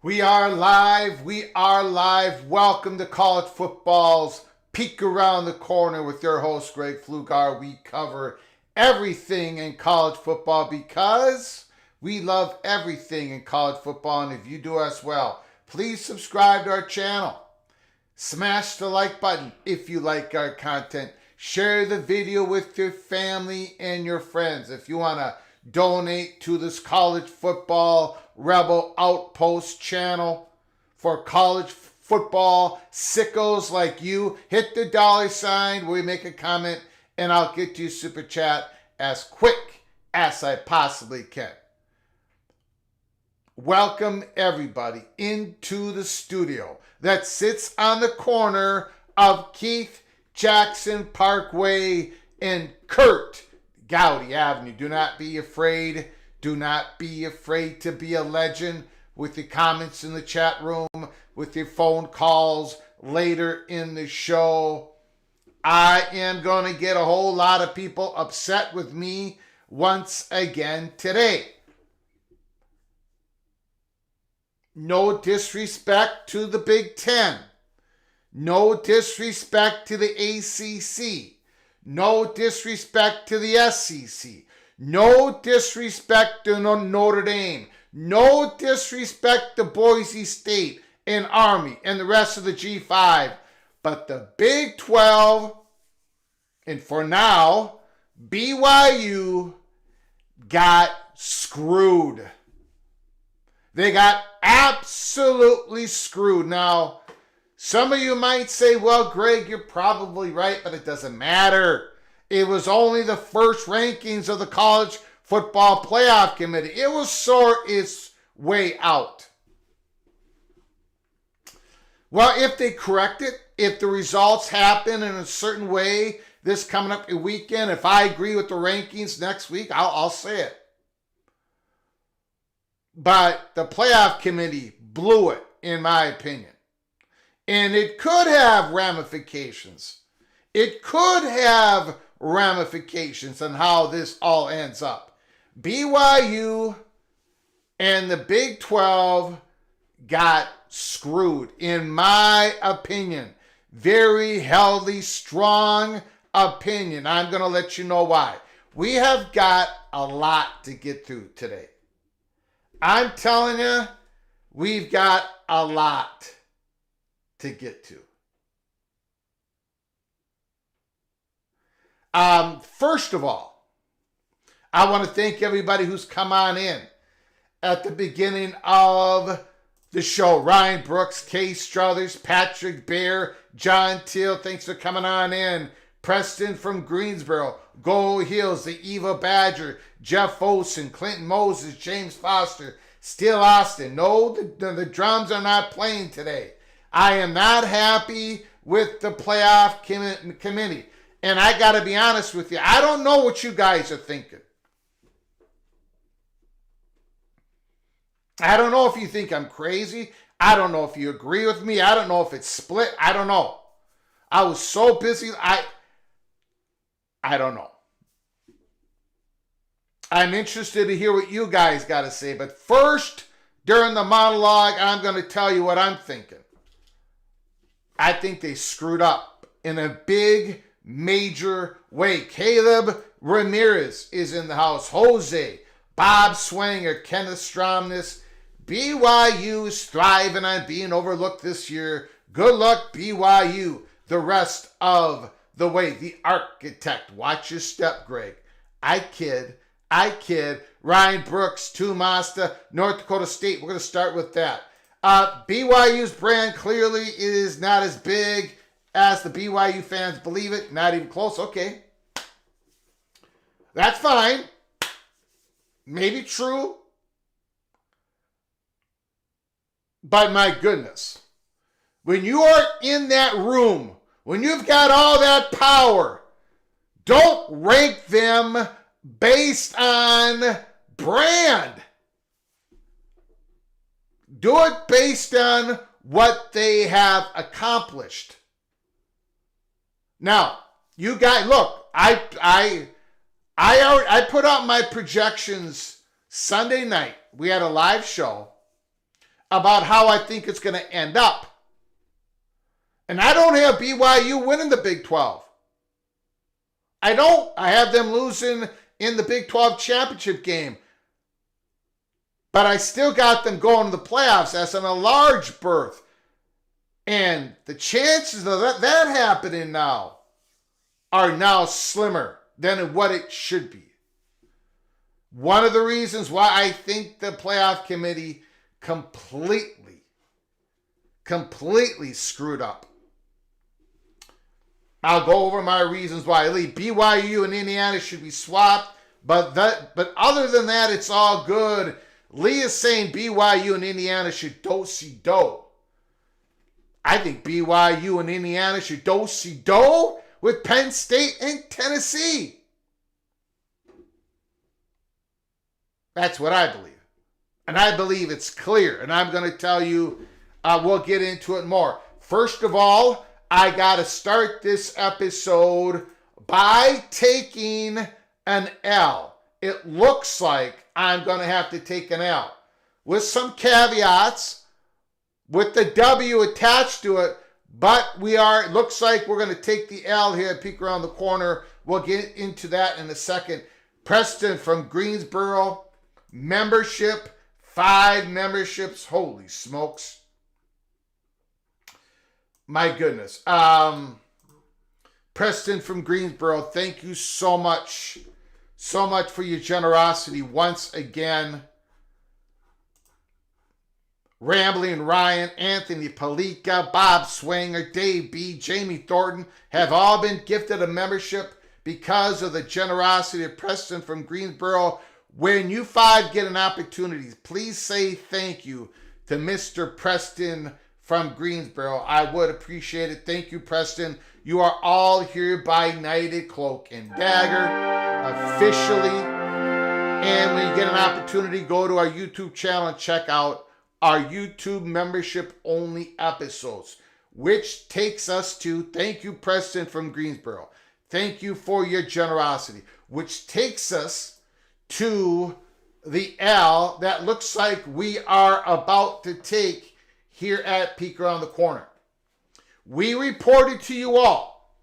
We are live. We are live. Welcome to College Football's Peek Around the Corner with your host, Greg Flugar. We cover everything in college football because we love everything in college football. And if you do as well, please subscribe to our channel. Smash the like button if you like our content. Share the video with your family and your friends. If you want to donate to this College Football Rebel Outpost channel for college football sickos like you, hit the $sign where you make a comment and I'll get to you super chat as quick as I possibly can. Welcome everybody into the studio that sits on the corner of Keith Jackson Parkway and Kurt Gowdy Avenue. Do not be afraid. Do not be afraid to be a legend with your comments in the chat room, with your phone calls later in the show. I am going to get a whole lot of people upset with me once again today. No disrespect to the Big Ten. No disrespect to the ACC. No disrespect to the SEC. No disrespect to Notre Dame. No disrespect to Boise State and Army and the rest of the G5. But the Big 12, and for now, BYU got screwed. They got absolutely screwed. Now, some of you might say, well, Greg, you're probably right, but it doesn't matter. It was only the first rankings of the College Football Playoff Committee. It will sort its way out. Well, if they correct it, if the results happen in a certain way this coming up weekend, if I agree with the rankings next week, I'll say it. But the playoff committee blew it, in my opinion. And it could have ramifications. It could have ramifications on how this all ends up. BYU and the Big 12 got screwed, in my opinion. Very healthy, strong opinion. I'm going to let you know why. We have got a lot to get through today. I'm telling you, we've got a lot to get to. First of all, I want to thank everybody who's come on in at the beginning of the show. Ryan Brooks, Kay Struthers, Patrick Bear, John Teal, thanks for coming on in. Preston from Greensboro, Go Hills, the Eva Badger, Jeff Olson, Clinton Moses, James Foster, Still Austin. No, the drums are not playing today. I am not happy with the playoff committee. And I got to be honest with you, I don't know what you guys are thinking. I don't know if you think I'm crazy. I don't know if you agree with me. I don't know if it's split. I don't know. I was so busy. I don't know. I'm interested to hear what you guys got to say. But first, during the monologue, I'm going to tell you what I'm thinking. I think they screwed up in a big, major way. Caleb Ramirez is in the house. Jose, Bob Swanger, Kenneth Stromness. BYU is thriving on being overlooked this year. Good luck, BYU, the rest of the way. The architect. Watch your step, Greg. I kid. Ryan Brooks, Tumasta, North Dakota State. We're going to start with that. BYU's brand clearly is not as big as the BYU fans believe it. Not even close. Okay. That's fine. Maybe true. But my goodness. When you are in that room, when you've got all that power, don't rank them based on brand. Do it based on what they have accomplished. Now, you guys, look, I put out my projections Sunday night. We had a live show about how I think it's going to end up. And I don't have BYU winning the Big 12. I don't. I have them losing in the Big 12 championship game. But I still got them going to the playoffs as in a large berth. And the chances of that happening now are now slimmer than what it should be. One of the reasons why I think the playoff committee completely screwed up. I'll go over my reasons why. BYU and Indiana should be swapped, but other than that, it's all good. Lee is saying BYU and Indiana should do-si-do. I think BYU and Indiana should do-si-do with Penn State and Tennessee. That's what I believe. And I believe it's clear. And I'm going to tell you, we'll get into it more. First of all, I got to start this episode by taking an L. It looks like I'm going to have to take an L with some caveats, with the W attached to it, but it looks like we're going to take the L here and peek around the corner. We'll get into that in a second. Preston from Greensboro, membership, 5 memberships. Holy smokes. My goodness. Preston from Greensboro, thank you so much. So much for your generosity once again. Rambling Ryan, Anthony Palika, Bob Swanger, Dave B., Jamie Thornton have all been gifted a membership because of the generosity of Preston from Greensboro. When you 5 get an opportunity, please say thank you to Mr. Preston from Greensboro. I would appreciate it. Thank you, Preston. You are all hereby knighted cloak and dagger officially. And when you get an opportunity, go to our YouTube channel and check out our YouTube membership only episodes, which takes us to, thank you, Preston from Greensboro. Thank you for your generosity, which takes us to the L that looks like we are about to take here at Peek Around the Corner. We reported to you all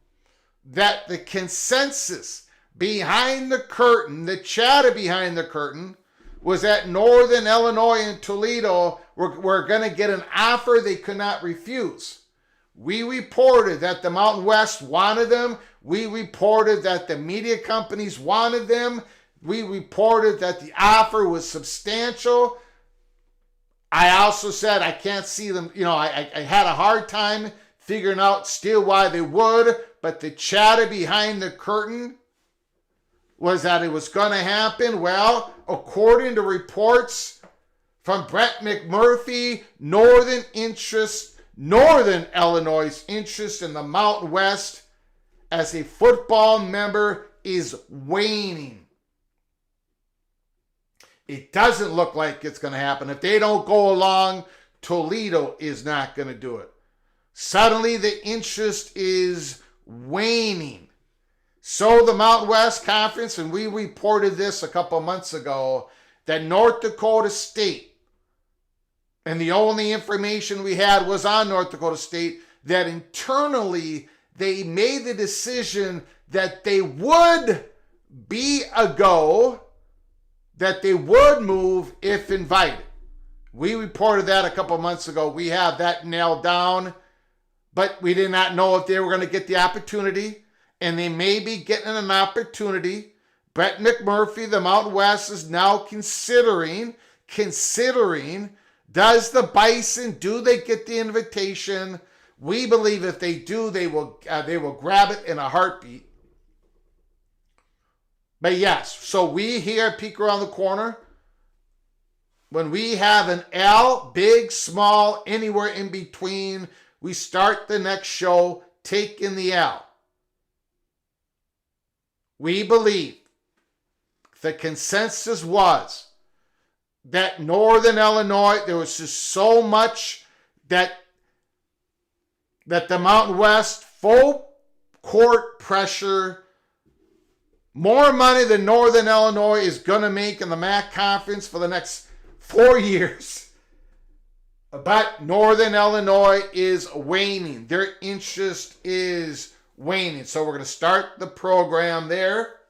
that the consensus behind the curtain, the chatter behind the curtain, was that Northern Illinois and Toledo were going to get an offer they could not refuse. We reported that the Mountain West wanted them. We reported that the media companies wanted them. We reported that the offer was substantial. I also said I can't see them. I had a hard time figuring out still why they would, but the chatter behind the curtain was that it was going to happen. Well, according to reports from Brett McMurphy, Northern Illinois' interest in the Mountain West as a football member is waning. It doesn't look like it's going to happen. If they don't go along, Toledo is not going to do it. Suddenly the interest is waning. So the Mountain West Conference, and we reported this a couple months ago, that North Dakota State, and the only information we had was on North Dakota State, that internally they made the decision that they would be a go, that they would move if invited. We reported that a couple months ago. We have that nailed down, but we did not know if they were going to get the opportunity, and they may be getting an opportunity. Brett McMurphy, the Mountain West, is now considering, does the Bison, do they get the invitation? We believe if they do, they will grab it in a heartbeat. But yes, so we here at Peek Around the Corner, when we have an L, big, small, anywhere in between, we start the next show taking the L. We believe the consensus was that Northern Illinois, there was just so much that the Mountain West, full court pressure, more money than Northern Illinois is going to make in the MAC conference for the next 4 years. But Northern Illinois is waning. Their interest is waning. So we're going to start the program there.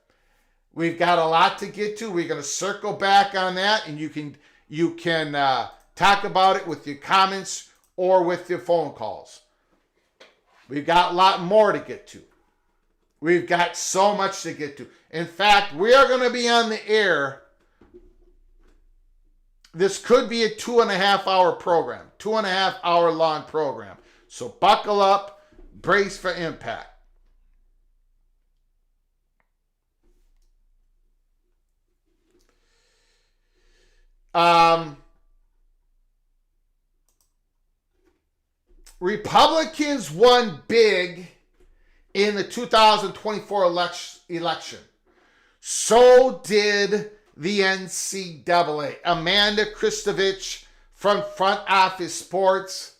We've got a lot to get to. We're going to circle back on that, and you can talk about it with your comments or with your phone calls. We've got a lot more to get to. We've got so much to get to. In fact, we are going to be on the air. This could be a 2.5 hour program, 2.5 hour long program. So buckle up, brace for impact. Republicans won big in the 2024 election. So did the NCAA. Amanda Kristovich from Front Office Sports.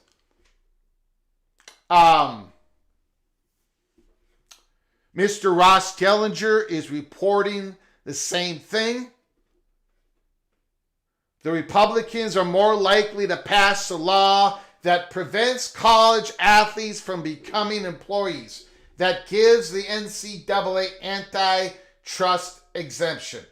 Mr. Ross Dellinger is reporting the same thing. The Republicans are more likely to pass a law that prevents college athletes from becoming employees, that gives the NCAA antitrust exemption.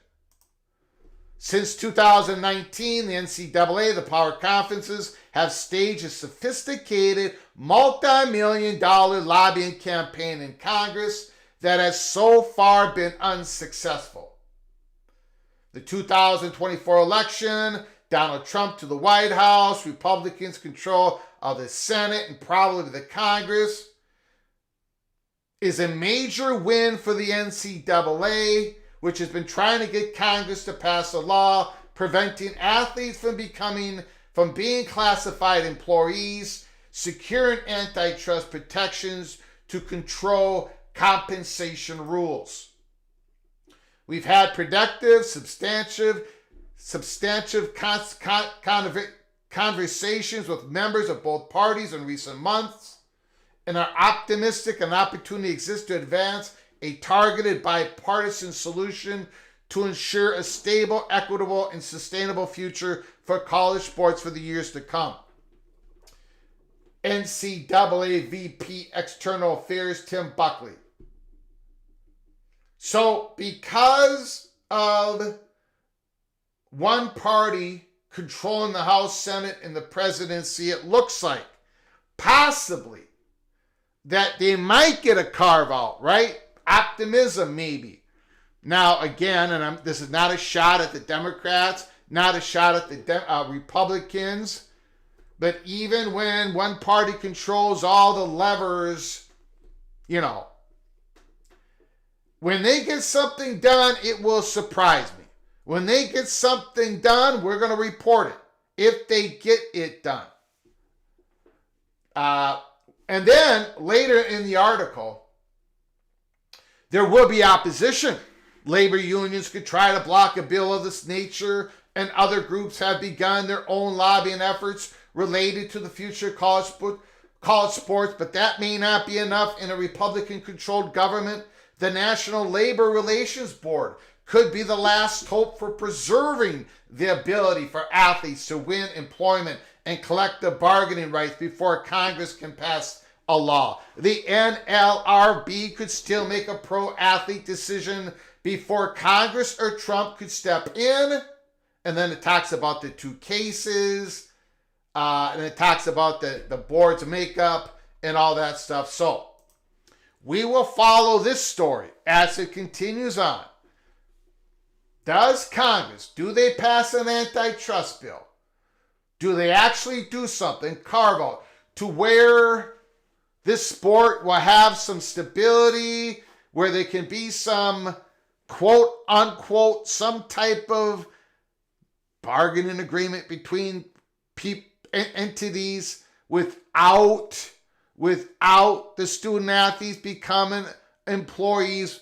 Since 2019, the NCAA, the power conferences, have staged a sophisticated multi-million-dollar lobbying campaign in Congress that has so far been unsuccessful. The 2024 election, Donald Trump to the White House, Republicans control of the Senate and probably the Congress, is a major win for the NCAA, which has been trying to get Congress to pass a law preventing athletes from being classified employees. securing antitrust protections to control compensation rules. We've had productive, substantive conversations with members of both parties in recent months, and are optimistic an opportunity exists to advance a targeted bipartisan solution to ensure a stable, equitable, and sustainable future for college sports for the years to come. NCAA VP External Affairs Tim Buckley. So because of one party controlling the House, Senate, and the presidency, it looks like possibly that they might get a carve out, right? Optimism, maybe. Now, again, and this is not a shot at the Democrats, not a shot at the Republicans, but even when one party controls all the levers, when they get something done, it will surprise me. When they get something done, we're going to report it if they get it done. And then later in the article, there will be opposition. Labor unions could try to block a bill of this nature, and other groups have begun their own lobbying efforts related to the future of college sports, but that may not be enough in a Republican-controlled government. The National Labor Relations Board could be the last hope for preserving the ability for athletes to win employment and collective bargaining rights before Congress can pass a law. The NLRB could still make a pro-athlete decision before Congress or Trump could step in. And then it talks about the two cases, and it talks about the board's makeup and all that stuff. So we will follow this story as it continues on. Does Congress, do they pass an antitrust bill? Do they actually do something, carve out, to where this sport will have some stability, where there can be some quote unquote, some type of bargaining agreement between entities without the student athletes becoming employees?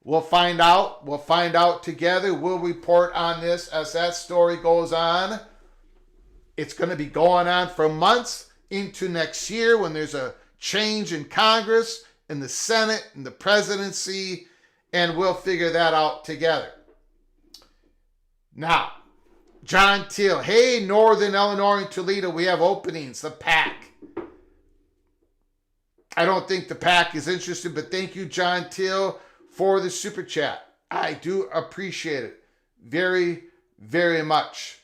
We'll find out. We'll find out together. We'll report on this as that story goes on. It's going to be going on for months into next year when there's a change in Congress, in the Senate, in the presidency, and we'll figure that out together. Now, John Teal. Hey, Northern Illinois and Toledo, we have openings. The PAC. I don't think the PAC is interested, but thank you, John Teal, for the super chat. I do appreciate it very, very much.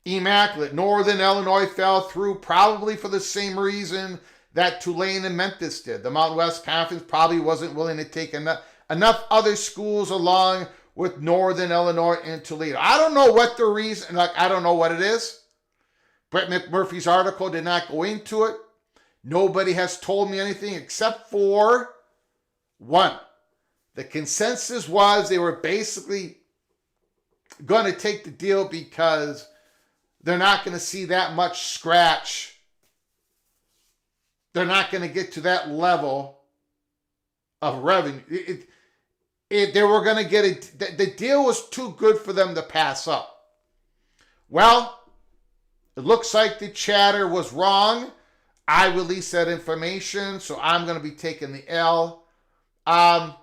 Immaculate. Northern Illinois fell through probably for the same reason that Tulane and Memphis did. The Mountain West Conference probably wasn't willing to take enough other schools along with Northern Illinois and Toledo. I don't know what the reason, I don't know what it is. Brett McMurphy's article did not go into it. Nobody has told me anything except for one. The consensus was they were basically going to take the deal because they're not going to see that much scratch. They're not going to get to that level of revenue. They were going to get the deal was too good for them to pass up. Well, it looks like the chatter was wrong. I released that information, so I'm going to be taking the L. The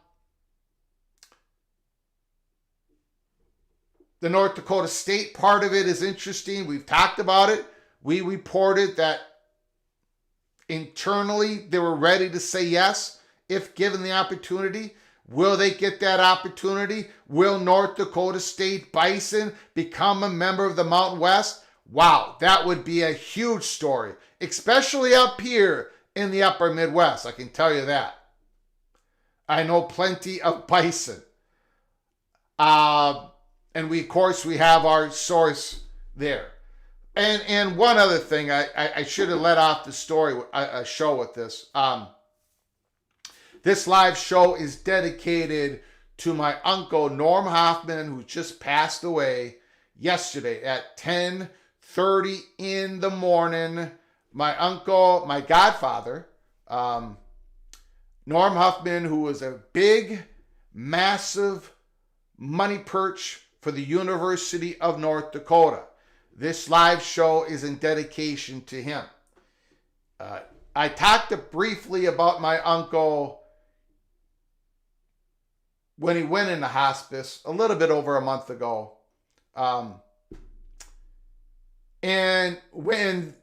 North Dakota State part of it is interesting. We've talked about it. We reported that internally they were ready to say yes if given the opportunity. Will they get that opportunity? Will North Dakota State Bison become a member of the Mountain West? Wow, that would be a huge story, especially up here in the upper Midwest. I can tell you that. I know plenty of Bison. And we, of course, we have our source there. And one other thing, I should have let off the story, a show with this. This live show is dedicated to my uncle, Norm Huffman, who just passed away yesterday at 10:03 6:30 in the morning. My uncle, my godfather, Norm Huffman, who was a big, massive money perch for the University of North Dakota. This live show is in dedication to him. I talked briefly about my uncle when he went into hospice a little bit over a month ago. And when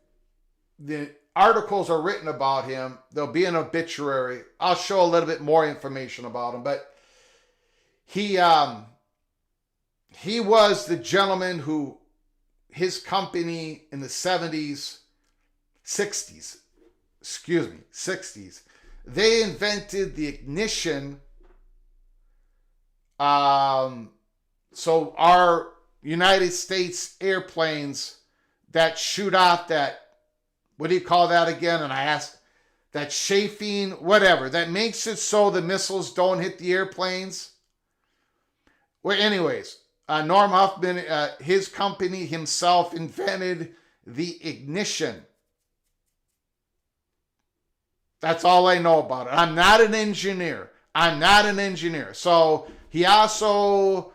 the articles are written about him, there'll be an obituary. I'll show a little bit more information about him, but he was the gentleman who, his company in the 60s, they invented the ignition. So our United States airplanes that shoot out that, what do you call that again? And I asked, that chafing, whatever, that makes it so the missiles don't hit the airplanes. Well, anyways, Norm Huffman, his company himself invented the ignition. That's all I know about it. I'm not an engineer. So he also,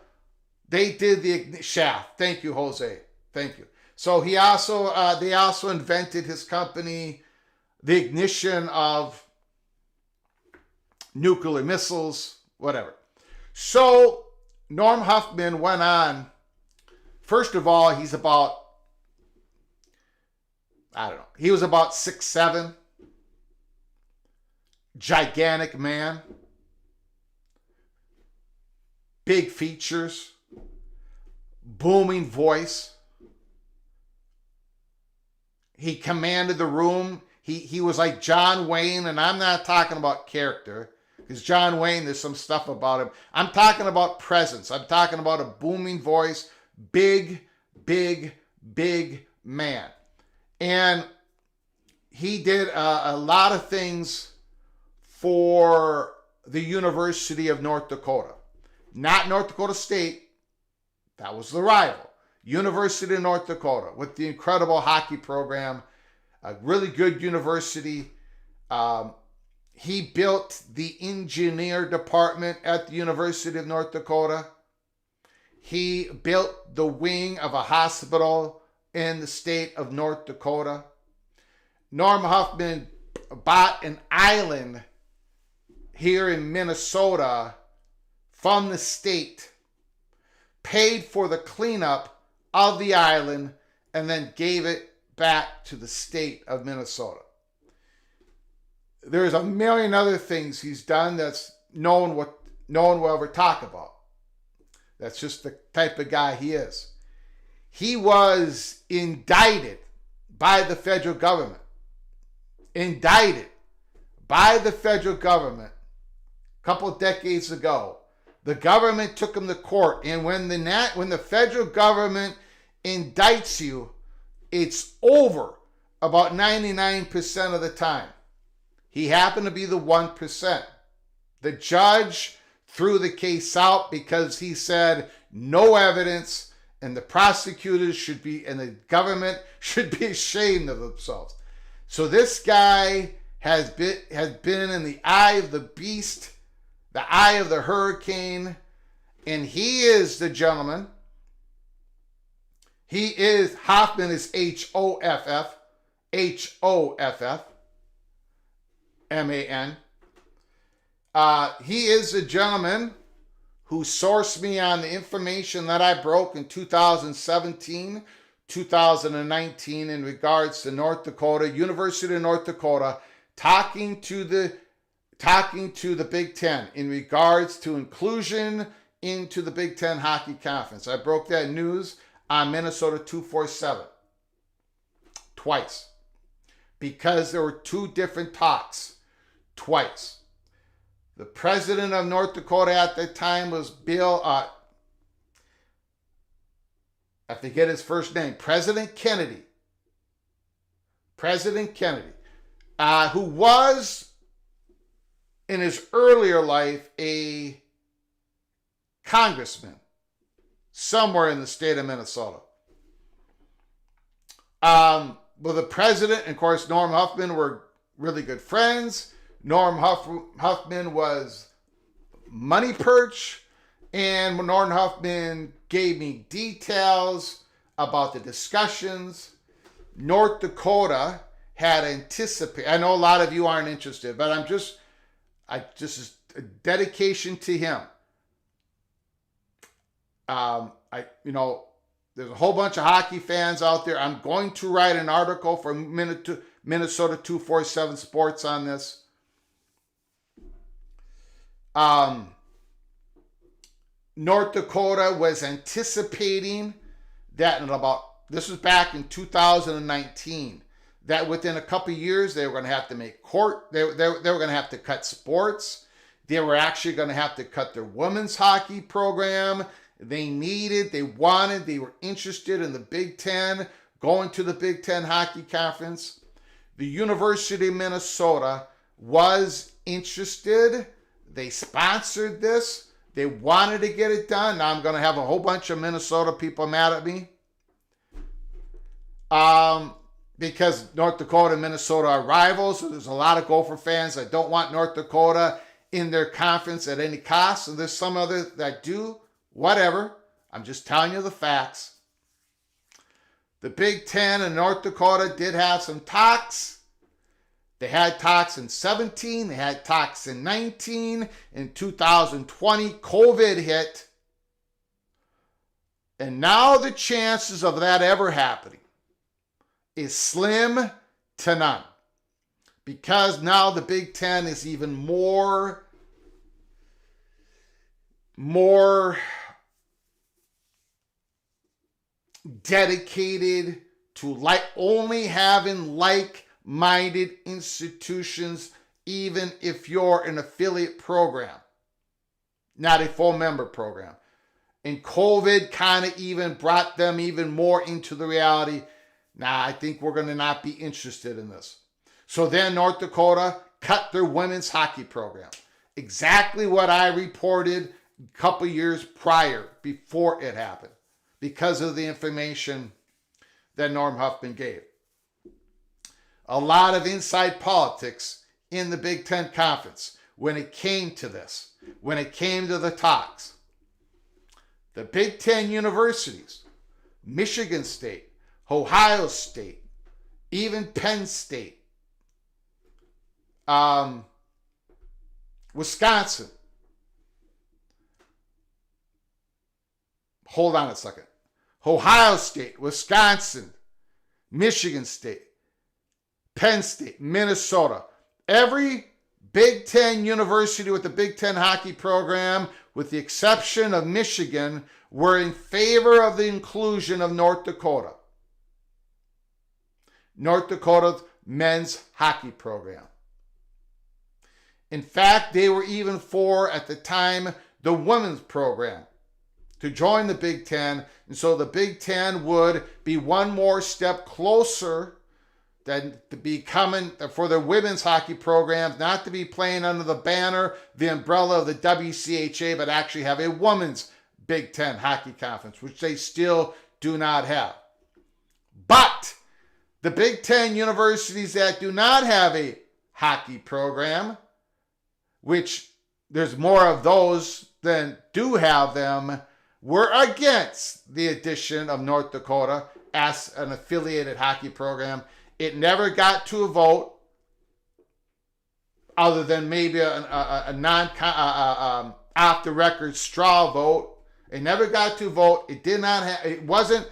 they did the shaft. Thank you, Jose. Thank you. So he also, they also invented his company, the ignition of nuclear missiles, whatever. So Norm Huffman went on. First of all, he's about, I don't know, he was about 6'7", gigantic man, big features, booming voice. He commanded the room. He was like John Wayne, and I'm not talking about character, because John Wayne, there's some stuff about him. I'm talking about presence. I'm talking about a booming voice, big man. And he did a lot of things for the University of North Dakota. Not North Dakota State. That was the rival. University of North Dakota with the incredible hockey program. A really good university. He built the engineer department at the University of North Dakota. He built the wing of a hospital in the state of North Dakota. Norm Huffman bought an island here in Minnesota from the state, paid for the cleanup of the island, and then gave it back to the state of Minnesota. There's a million other things he's done that's no one will ever talk about. That's just the type of guy he is. He was indicted by the federal government. A couple of decades ago. The government took him to court, and when the federal government indicts you, it's over about 99% of the time. He happened to be the 1%. The judge threw the case out because he said no evidence, and the prosecutors should be, and the government should be ashamed of themselves. So this guy has been in the eye of the beast, the eye of the hurricane, and he is the gentleman. Hoffman is Hoffman, Man. He is a gentleman who sourced me on the information that I broke in 2017, 2019 in regards to North Dakota, University of North Dakota, talking to the Big Ten in regards to inclusion into the Big Ten Hockey Conference. I broke that news on Minnesota 247 twice because there were two different talks twice. The president of North Dakota at that time was Bill, I forget his first name, President Kennedy, who was in his earlier life a congressman somewhere in the state of Minnesota. Well, the president and, of course, Norm Huffman were really good friends. Huffman was money perch, and Norm Huffman gave me details about the discussions. North Dakota had anticipated. I know a lot of you aren't interested, but just a dedication to him. There's a whole bunch of hockey fans out there. I'm going to write an article for Minnesota 247 Sports on this. North Dakota was anticipating that this was back in 2019, that within a couple of years they were going to have to make court. They were going to have to cut sports. They were actually going to have to cut their women's hockey program. They were interested in the Big Ten, going to the Big Ten Hockey Conference. The University of Minnesota was interested. They sponsored this. They wanted to get it done. Now I'm going to have a whole bunch of Minnesota people mad at me. Because North Dakota and Minnesota are rivals. So there's a lot of Gopher fans that don't want North Dakota in their conference at any cost. And there's some others that do. Whatever. I'm just telling you the facts. The Big Ten and North Dakota did have some talks. They had talks in 17. They had talks in 19. In 2020, COVID hit. And now the chances of that ever happening is slim to none. Because now the Big Ten is even more dedicated to only having like-minded institutions, even if you're an affiliate program, not a full member program. And COVID kind of even brought them even more into the reality. I think we're going to not be interested in this. So then North Dakota cut their women's hockey program. Exactly what I reported a couple years prior, before it happened, because of the information that Norm Huffman gave. A lot of inside politics in the Big Ten Conference when it came to this, when it came to the talks. The Big Ten universities, Michigan State, Ohio State, even Penn State, Wisconsin. Hold on a second. Ohio State, Wisconsin, Michigan State, Penn State, Minnesota. Every Big Ten university with the Big Ten hockey program, with the exception of Michigan, were in favor of the inclusion of North Dakota. North Dakota's men's hockey program. In fact, they were even for, at the time, the women's program to join the Big Ten. And so the Big Ten would be one more step closer than to be coming for their women's hockey programs, not to be playing under the banner, the umbrella of the WCHA, but actually have a women's Big Ten hockey conference, which they still do not have. But the Big Ten universities that do not have a hockey program, which there's more of those than do have them, were against the addition of North Dakota as an affiliated hockey program. It never got to a vote, other than maybe a off the record straw vote. It never got to a vote. It did not have. It wasn't.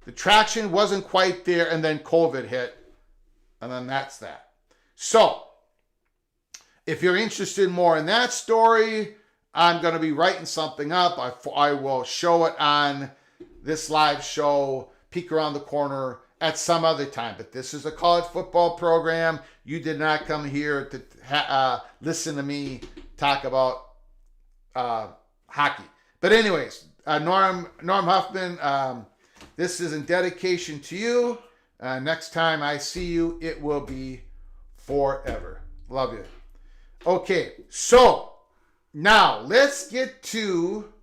The traction wasn't quite there, and then COVID hit, and then that's that. So, if you're interested more in that story, I'm going to be writing something up. I will show it on this live show, Peek Around the Corner, at some other time. But this is a college football program. You did not come here to listen to me talk about hockey. But anyways, Norm Huffman, this is in dedication to you. Next time I see you, it will be forever. Love you. Okay, so now let's get to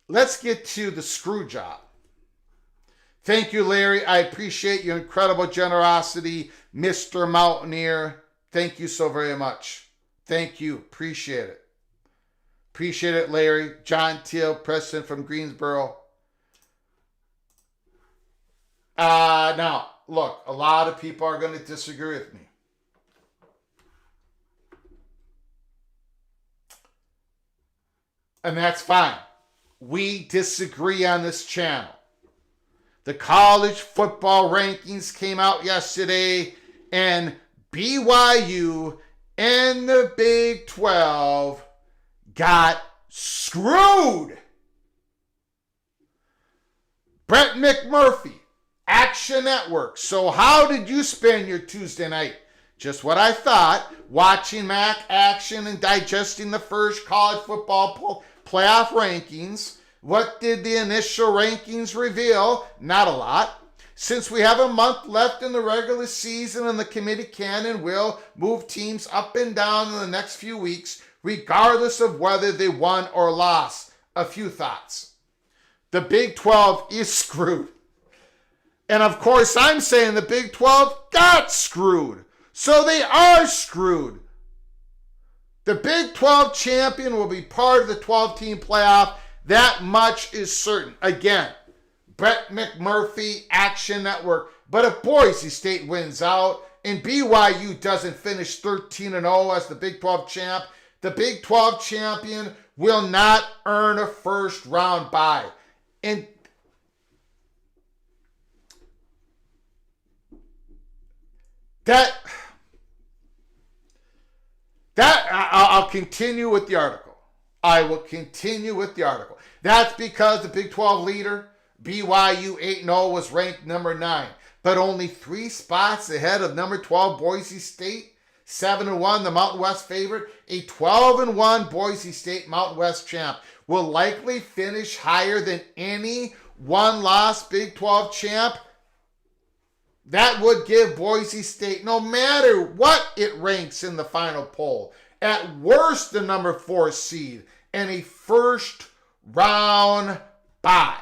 the screw job. Thank you, Larry. I appreciate your incredible generosity, Mr. Mountaineer. Thank you so very much. Thank you. Appreciate it. Appreciate it, Larry. John Teal, President from Greensboro. Now, look, a lot of people are going to disagree with me. And that's fine. We disagree on this channel. The college football rankings came out yesterday, and BYU and the Big 12 got screwed. Brett McMurphy, Action Network. So how did you spend your Tuesday night? Just what I thought, watching MAC action and digesting the first college football playoff rankings. What did the initial rankings reveal? Not a lot. Since we have a month left in the regular season and the committee can and will move teams up and down in the next few weeks, regardless of whether they won or lost. A few thoughts. The Big 12 is screwed. And of course, I'm saying the Big 12 got screwed. So they are screwed. The Big 12 champion will be part of the 12-team playoff. That much is certain. Again, Brett McMurphy, Action Network. But if Boise State wins out and BYU doesn't finish 13-0 as the Big 12 champ, the Big 12 champion will not earn a first-round bye. And I'll continue with the article. I will continue with the article. That's because the Big 12 leader, BYU 8-0, was ranked number 9, but only 3 spots ahead of number 12 Boise State, 7-1, the Mountain West favorite. A 12-1 Boise State Mountain West champ will likely finish higher than any one-loss Big 12 champ. That would give Boise State, no matter what it ranks in the final poll, at worst the number 4 seed and a first round bye.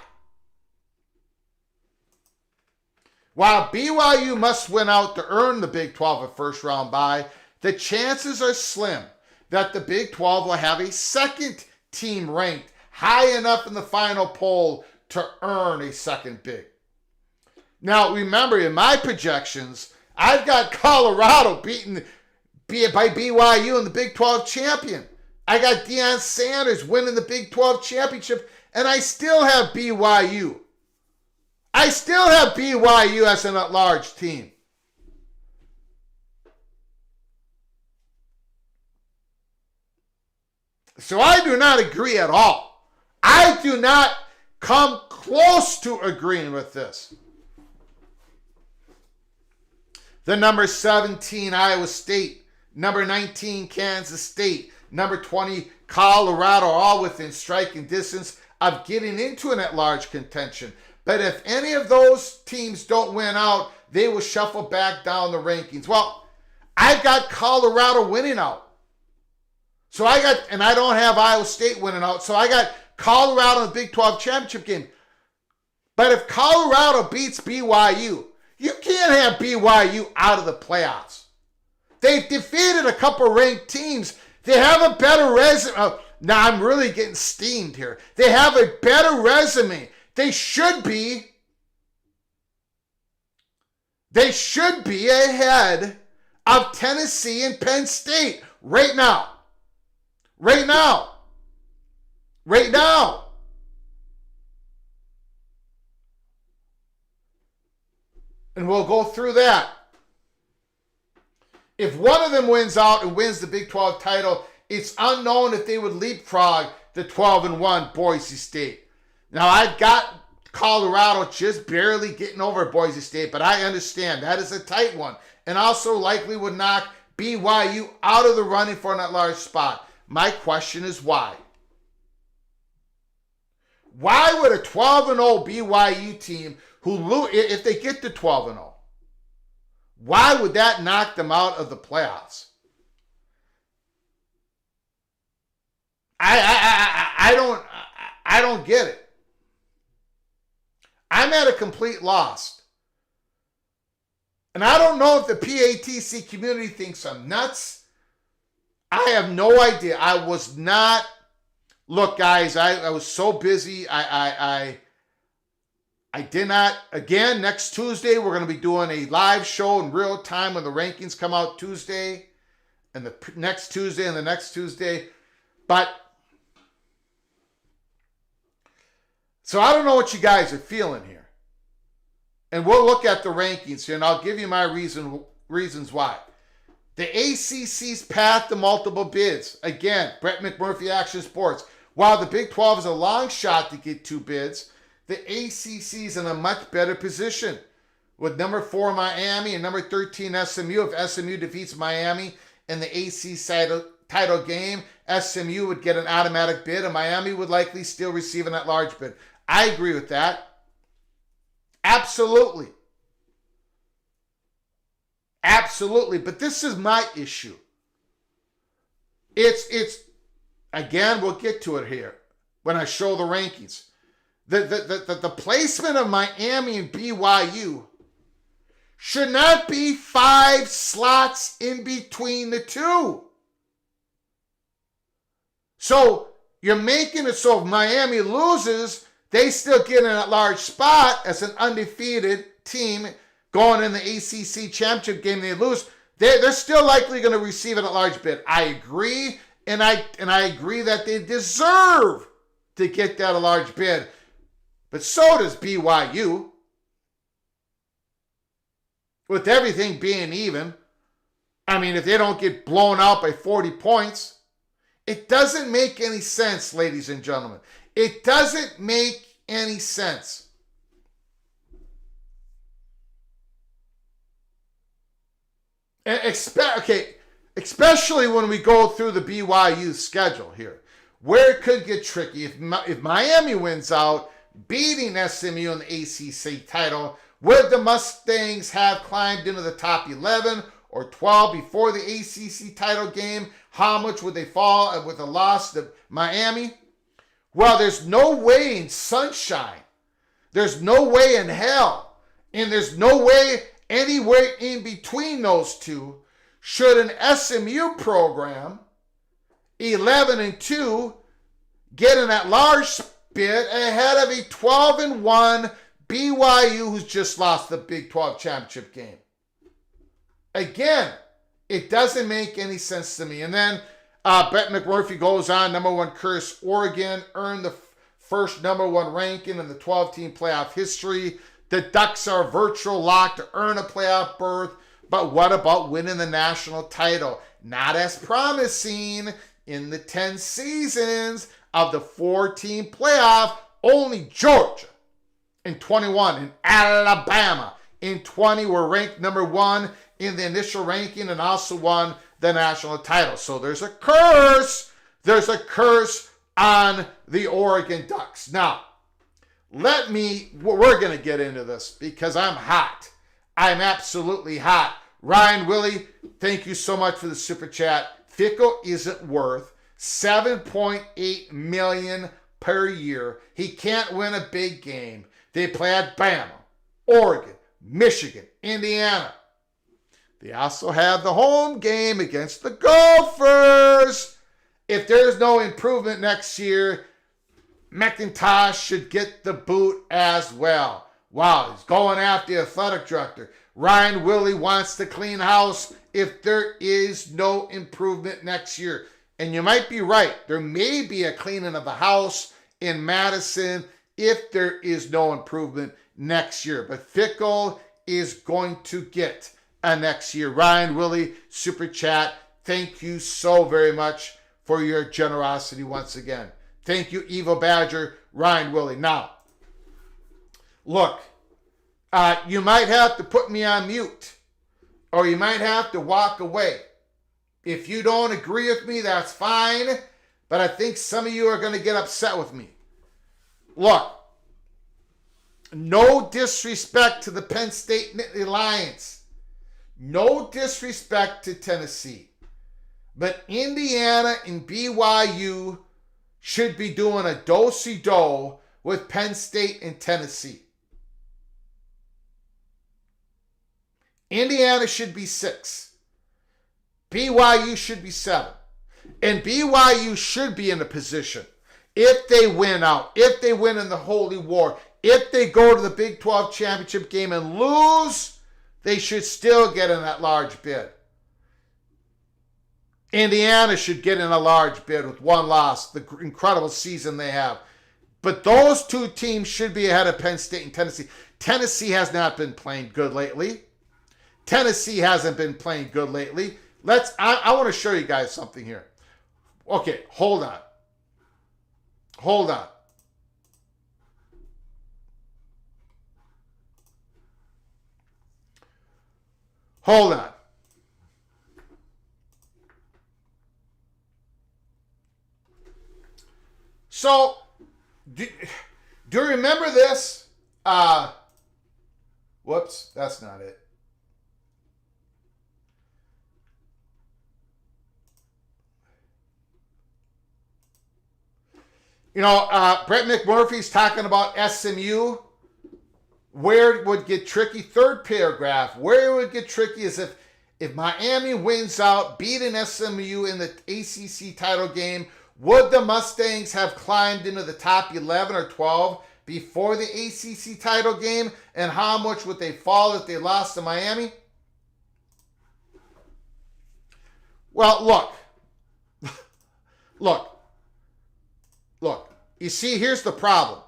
While BYU must win out to earn the Big 12 a first round bye, the chances are slim that the Big 12 will have a second team ranked high enough in the final poll to earn a second big. Now, remember, in my projections, I've got Colorado beaten by BYU in the Big 12 champion. I got Deion Sanders winning the Big 12 championship, and I still have BYU. I still have BYU as an at-large team. So I do not agree at all. I do not come close to agreeing with this. The number 17, Iowa State. Number 19, Kansas State. Number 20, Colorado, all within striking distance of getting into an at-large contention. But if any of those teams don't win out, they will shuffle back down the rankings. Well, I've got Colorado winning out. And I don't have Iowa State winning out. So I got Colorado in the Big 12 championship game. But if Colorado beats BYU, you can't have BYU out of the playoffs. They've defeated a couple ranked teams. They have a better resume. Now I'm really getting steamed here. They have a better resume. They should be ahead of Tennessee and Penn State right now. Right now. Right now. And we'll go through that. If one of them wins out and wins the Big 12 title, it's unknown if they would leapfrog the 12-1 Boise State. Now, I've got Colorado just barely getting over Boise State, but I understand that is a tight one. And also likely would knock BYU out of the running for an at-large spot. My question is why? Why would a 12-0 BYU team who lose, if they get to 12-0, why would that knock them out of the playoffs? I don't get it. I'm at a complete loss. And I don't know if the PATC community thinks I'm nuts. I have no idea. I was not. Look, guys, I was so busy. I did not. Again, next Tuesday, we're going to be doing a live show in real time when the rankings come out Tuesday. And the next Tuesday and the next Tuesday. But, so I don't know what you guys are feeling here. And we'll look at the rankings here, and I'll give you my reasons why. The ACC's path to multiple bids. Again, Brett McMurphy, Action Sports. While the Big 12 is a long shot to get 2 bids, the ACC is in a much better position with number 4 Miami and number 13 SMU. If SMU defeats Miami in the ACC title game, SMU would get an automatic bid, and Miami would likely still receive an at-large bid. I agree with that. Absolutely. Absolutely. But this is my issue. It's again, we'll get to it here when I show the rankings. The placement of Miami and BYU should not be 5 slots in between the two. So you're making it so if Miami loses, they still get in a large spot as an undefeated team going in the ACC championship game. They lose, they're still likely going to receive an at-large bid. I agree, and I agree that they deserve to get that at-large bid. But so does BYU. With everything being even, I mean, if they don't get blown out by 40 points, it doesn't make any sense, ladies and gentlemen. It doesn't make any sense. Especially when we go through the BYU schedule here, where it could get tricky. If Miami wins out, beating SMU in the ACC title, would the Mustangs have climbed into the top 11 or 12 before the ACC title game? How much would they fall with a loss to Miami? Well, there's no way in sunshine. There's no way in hell. And there's no way anywhere in between those two should an SMU program, 11-2, get in that large bid ahead of a 12-1 BYU who's just lost the Big 12 championship game. Again, it doesn't make any sense to me. And then Brett McMurphy goes on, number 1 curse, Oregon earned the first number 1 ranking in the 12-team playoff history. The Ducks are virtual lock to earn a playoff berth. But what about winning the national title? Not as promising in the 10 seasons of the 4-team playoff. Only Georgia in 21 and Alabama in 20 were ranked number 1 in the initial ranking and also won the national title. So there's a curse. There's a curse on the Oregon Ducks. Now, we're going to get into this because I'm hot. I'm absolutely hot. Ryan Willie, thank you so much for the super chat. Fickle isn't worth $7.8 million per year. He can't win a big game. They play at Bama, Oregon, Michigan, Indiana. They also have the home game against the Gophers. If there's no improvement next year, McIntosh should get the boot as well. Wow, he's going after the athletic director. Ryan Willie wants to clean house if there is no improvement next year. And you might be right. There may be a cleaning of the house in Madison if there is no improvement next year. But Fickle is going to get a next year. Ryan Willie, super chat. Thank you so very much for your generosity once again. Thank you, Evil Badger, Ryan Willie. Now, look, you might have to put me on mute, or you might have to walk away. If you don't agree with me, that's fine, but I think some of you are going to get upset with me. Look, no disrespect to the Penn State Nittany Lions. No disrespect to Tennessee. But Indiana and BYU should be doing a do-si-do with Penn State and Tennessee. Indiana should be 6. BYU should be 7. And BYU should be in a position, if they win out, if they win in the Holy War, if they go to the Big 12 championship game and lose, they should still get in that large bid. Indiana should get in a large bid with one loss, the incredible season they have. But those two teams should be ahead of Penn State and Tennessee. Tennessee has not been playing good lately. Tennessee hasn't been playing good lately. I want to show you guys something here. Okay, hold on. Hold on. Hold on. So, do you remember this? Whoops, that's not it. Brett McMurphy's talking about SMU. Where it would get tricky, third paragraph, where it would get tricky is if Miami wins out, beating SMU in the ACC title game, would the Mustangs have climbed into the top 11 or 12 before the ACC title game? And how much would they fall if they lost to Miami? Well, look. You see, here's the problem.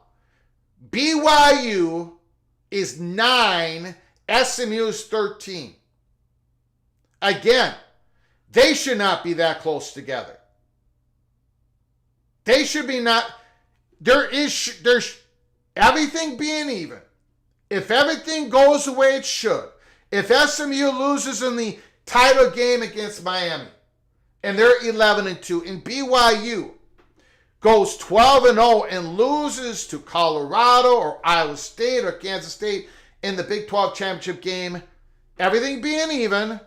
BYU is 9, SMU is 13. Again, they should not be that close together. They should be not. There's everything being even. If everything goes the way it should, if SMU loses in the title game against Miami, and they're 11-2, and BYU goes 12-0 and loses to Colorado or Iowa State or Kansas State in the Big 12 championship game, everything being even,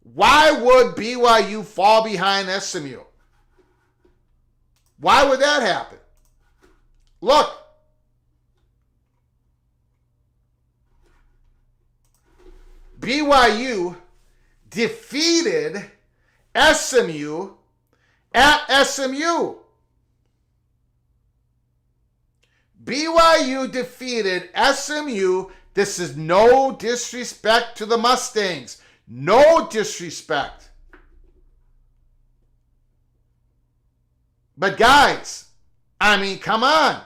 why would BYU fall behind SMU? Why would that happen? Look. BYU defeated SMU at SMU. BYU defeated SMU. This is no disrespect to the Mustangs. No disrespect. But guys, I mean, come on.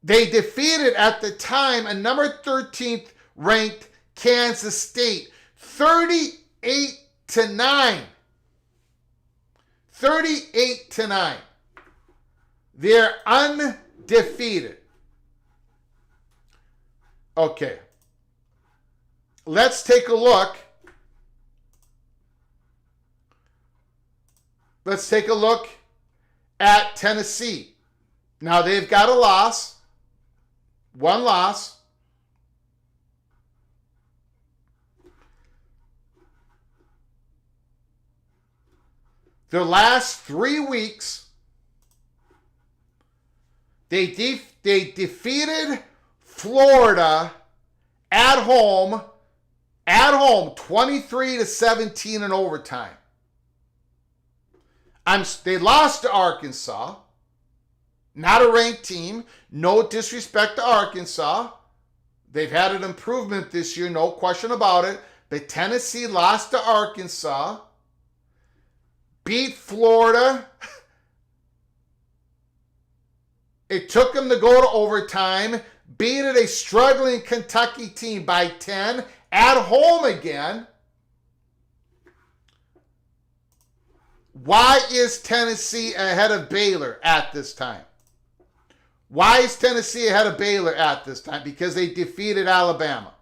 They defeated at the time a number 13th ranked Kansas State 38-9. 38-9. They're undefeated. Okay. Let's take a look. Let's take a look at Tennessee. Now they've got a loss. One loss. Their last 3 weeks, they defeated Florida at home 23-17 in overtime. They lost to Arkansas, not a ranked team. No disrespect to Arkansas. They've had an improvement this year, no question about it. But Tennessee lost to Arkansas, beat Florida. It took them to go to overtime, beat a struggling Kentucky team by 10 at home again. Why is Tennessee ahead of Baylor at this time? Why is Tennessee ahead of Baylor at this time? Because they defeated Alabama.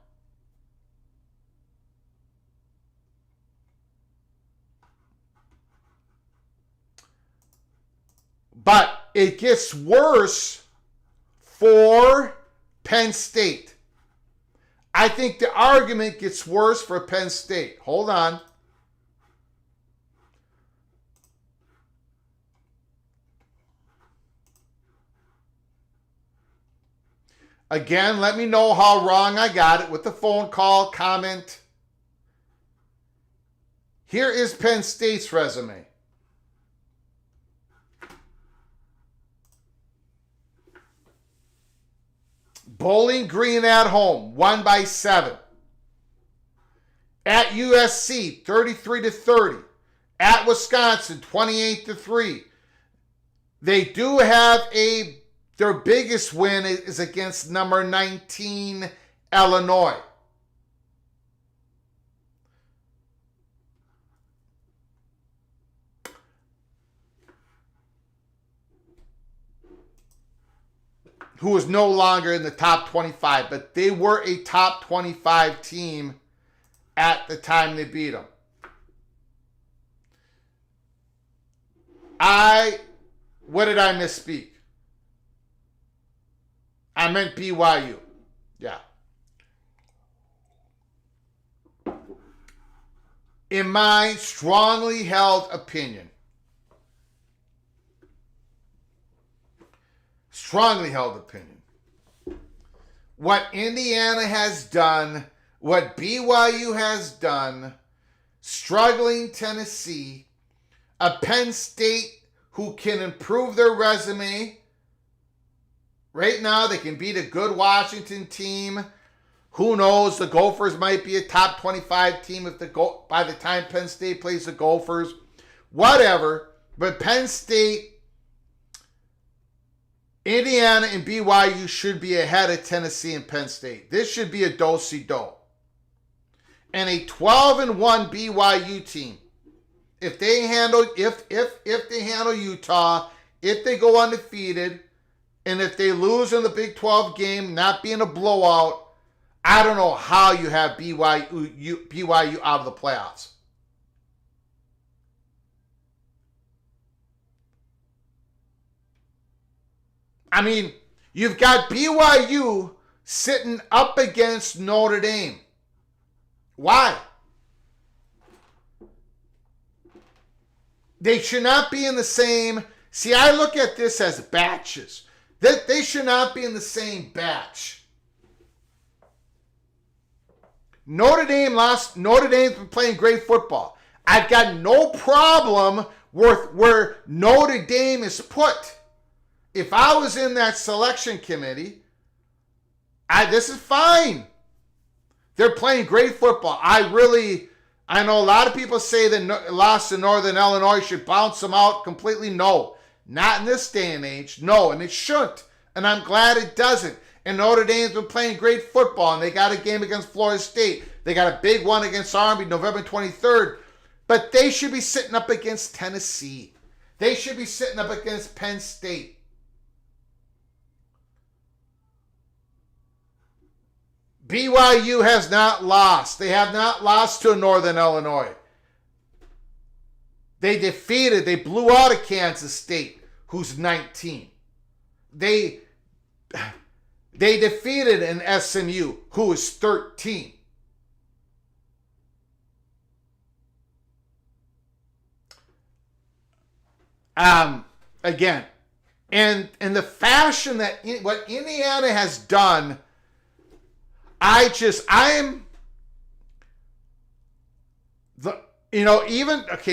But it gets worse for Penn State. I think the argument gets worse for Penn State. Hold on. Again, let me know how wrong I got it with the phone call, comment. Here is Penn State's resume. Bowling Green at home, won by 7. At USC, 33-30. At Wisconsin, 28-3. They do have their biggest win is against number 19, Illinois. Who is no longer in the top 25, but they were a top 25 team at the time they beat them. What did I misspeak? I meant BYU. Yeah. In my strongly held opinion, what Indiana has done, what BYU has done, struggling Tennessee, a Penn State who can improve their resume. Right now, they can beat a good Washington team. Who knows? The Gophers might be a top 25 team by the time Penn State plays the Gophers. Whatever. But Penn State, Indiana, and BYU should be ahead of Tennessee and Penn State. This should be a do-si-do. And a 12-1 BYU team, if they handle Utah, if they go undefeated, and if they lose in the Big 12 game, not being a blowout, I don't know how you have BYU out of the playoffs. I mean, you've got BYU sitting up against Notre Dame. Why? They should not be in the same... See, I look at this as batches. They should not be in the same batch. Notre Dame lost. Notre Dame's been playing great football. I've got no problem with where Notre Dame is put. If I was in that selection committee, this is fine. They're playing great football. I know a lot of people say that loss to Northern Illinois should bounce them out completely. No. Not in this day and age. No, and it shouldn't. And I'm glad it doesn't. And Notre Dame's been playing great football, and they got a game against Florida State. They got a big one against Army November 23rd. But they should be sitting up against Tennessee. They should be sitting up against Penn State. BYU has not lost. They have not lost to Northern Illinois. They blew out of Kansas State, who's 19. They defeated an SMU, who is 13. Again, and the fashion that what Indiana has done,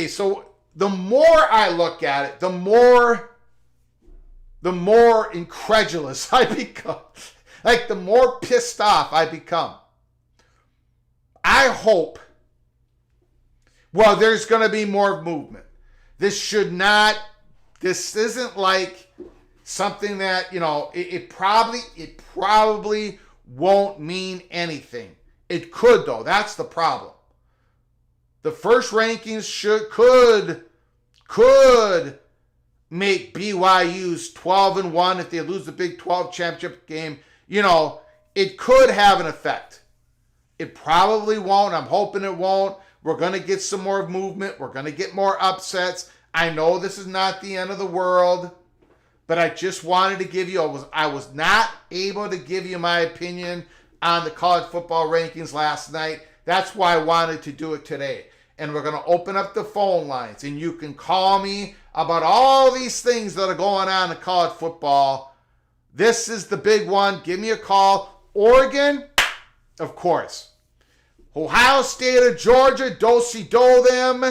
so the more I look at it, the more incredulous I become. Like, the more pissed off I become. I hope, there's going to be more movement. This isn't like something that, it probably won't mean anything. It could, though. That's the problem. The first rankings could make BYU's 12-1 if they lose the Big 12 championship game. It could have an effect. It probably won't. I'm hoping it won't. We're going to get some more movement. We're going to get more upsets. I know this is not the end of the world, but I just wanted to give you, I was not able to give you my opinion on the college football rankings last night. That's why I wanted to do it today. And we're going to open up the phone lines, and you can call me about all these things that are going on in college football This is the big one. Give me a call. Oregon, of course. Ohio State or Georgia, do-si-do them,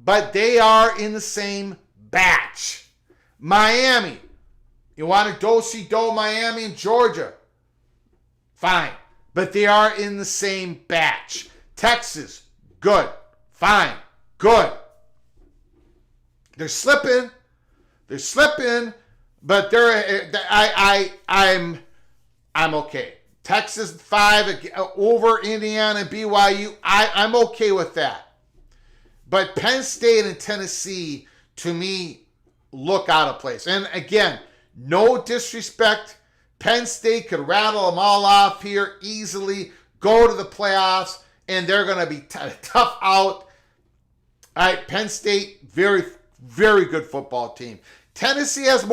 but they are in the same batch. Miami, you want to do-si-do Miami and Georgia? Fine, but they are in the same batch. Texas, good, fine, good. They're slipping, but I'm okay. Texas 5 over Indiana and BYU, I'm okay with that. But Penn State and Tennessee, to me, look out of place. And again, no disrespect. Penn State could rattle them all off here easily, go to the playoffs, and they're going to be tough out. All right, Penn State, very, very good football team. Tennessee has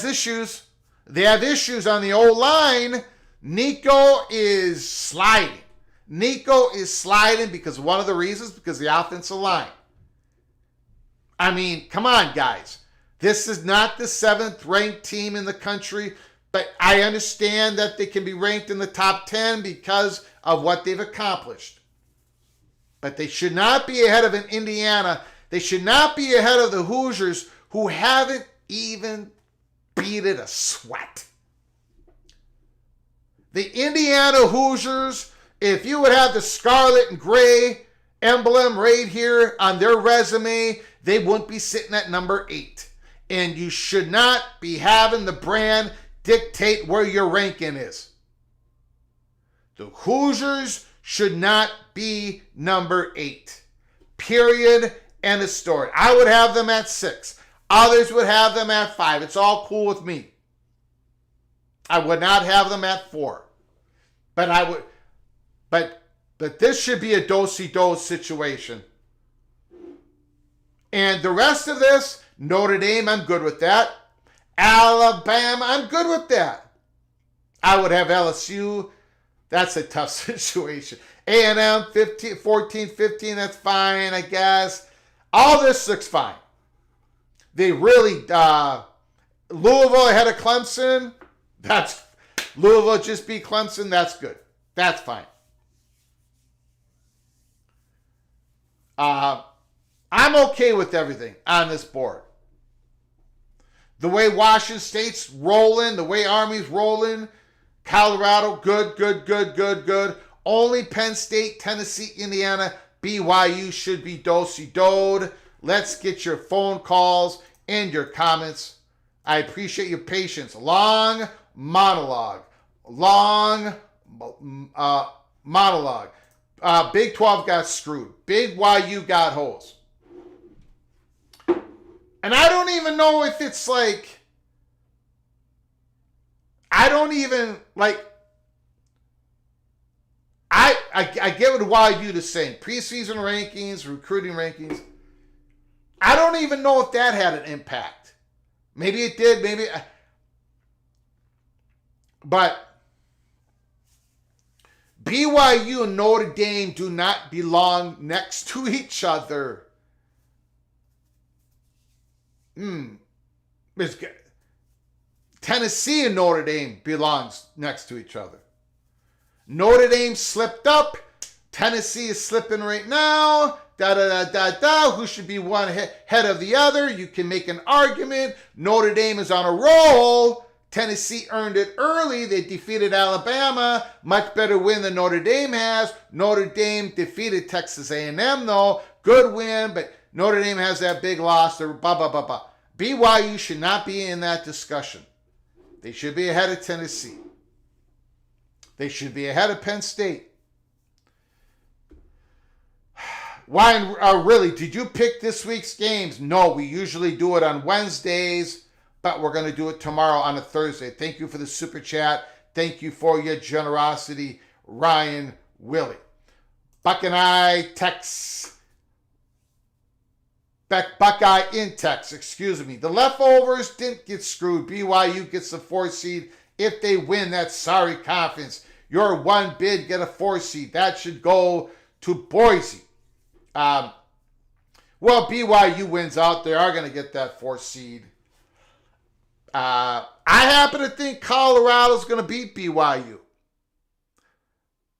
issues. They have issues on the O-line. Nico is sliding. Because one of the reasons, because the offensive line. I mean, come on, guys. This is not the 7th ranked team in the country, but I understand that they can be ranked in the top 10 because of what they've accomplished. But they should not be ahead of an Indiana. They should not be ahead of the Hoosiers, who haven't even beaten a sweat. The Indiana Hoosiers, if you would have the scarlet and gray emblem right here on their resume, they wouldn't be sitting at number 8. And you should not be having the brand dictate where your ranking is. The Hoosiers should not be number 8. Period. End of story. I would have them at 6. Others would have them at 5. It's all cool with me. I would not have them at 4. But this should be a do-si-do situation. And the rest of this, Notre Dame, I'm good with that. Alabama, I'm good with that. I would have LSU. That's a tough situation. A&M, 14-15, that's fine, I guess. All this looks fine. They really, Louisville ahead of Clemson. Louisville just beat Clemson. That's good. That's fine. I'm okay with everything on this board. The way Washington State's rolling, the way Army's rolling, Colorado, good. Only Penn State, Tennessee, Indiana, BYU should be do-si-doed. Let's get your phone calls and your comments. I appreciate your patience. Long monologue. Big 12 got screwed. Big YU got holes. And I don't even know if it's like, I get what YU is saying. Preseason rankings, recruiting rankings. I don't even know if that had an impact. Maybe it did, but BYU and Notre Dame do not belong next to each other. It's good. Tennessee and Notre Dame belongs next to each other. Notre Dame slipped up. Tennessee is slipping right now. Who should be one head of the other? You can make an argument. Notre Dame is on a roll. Tennessee earned it early. They defeated Alabama. Much better win than Notre Dame has. Notre Dame defeated Texas A&M, though. Good win, but Notre Dame has that big loss. BYU should not be in that discussion. They should be ahead of Tennessee. They should be ahead of Penn State. Ryan, really, did you pick this week's games? No, we usually do it on Wednesdays, but we're going to do it tomorrow on a Thursday. Thank you for the super chat. Thank you for your generosity, Ryan Willie. Buckeye in Tex, excuse me. The leftovers didn't get screwed. BYU gets the 4 seed. If they win, that's sorry conference. Your one bid, get a 4 seed. That should go to Boise. Well, BYU wins out. They are going to get that 4 seed. I happen to think Colorado's going to beat BYU.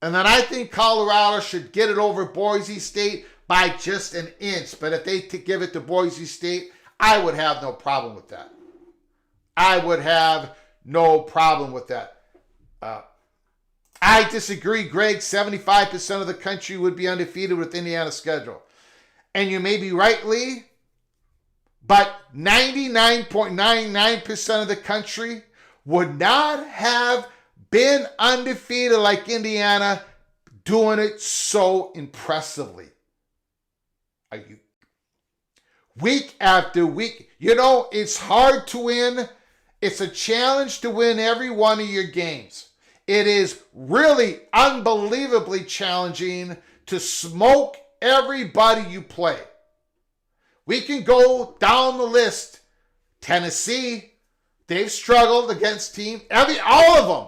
And then I think Colorado should get it over Boise State by just an inch. But if they give it to Boise State, I would have no problem with that. I would have no problem with that. I disagree, Greg. 75% of the country would be undefeated with Indiana's schedule. And you may be right, Lee, but 99.99% of the country would not have been undefeated like Indiana, doing it so impressively. Are you? Week after week. You know, it's hard to win. It's a challenge to win every one of your games. It is really unbelievably challenging to smoke everybody you play. We can go down the list. Tennessee, they've struggled against teams. All of them.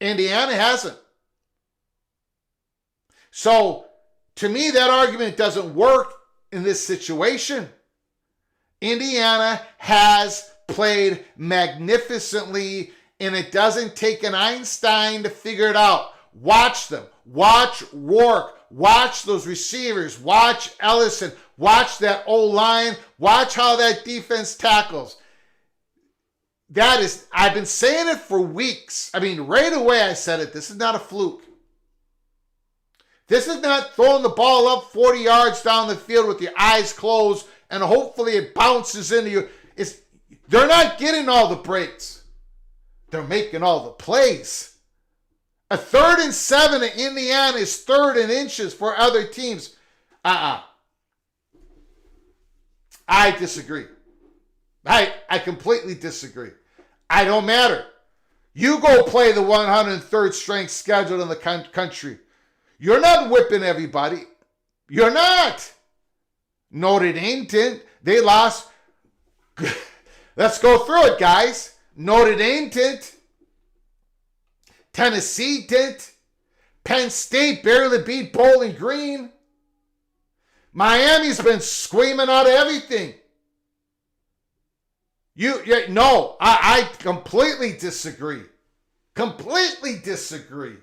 Indiana hasn't. So, to me, that argument doesn't work in this situation. Indiana has played magnificently, and it doesn't take an Einstein to figure it out. Watch them. Watch Rourke. Watch those receivers. Watch Ellison. Watch that O-line. Watch how that defense tackles. I've been saying it for weeks. I mean, right away I said it. This is not a fluke. This is not throwing the ball up 40 yards down the field with your eyes closed and hopefully it bounces into you. They're not getting all the breaks. They're making all the plays. A 3rd and 7 in Indiana is 3rd and inches for other teams. I disagree. I completely disagree. I don't matter. You go play the 103rd strength schedule in the country. You're not whipping everybody. You're not. Notre Dame didn't. They lost. Let's go through it, guys. Notre Dame didn't. Tennessee didn't. Penn State barely beat Bowling Green. Miami's been screaming out of everything. I completely disagree. Completely disagree.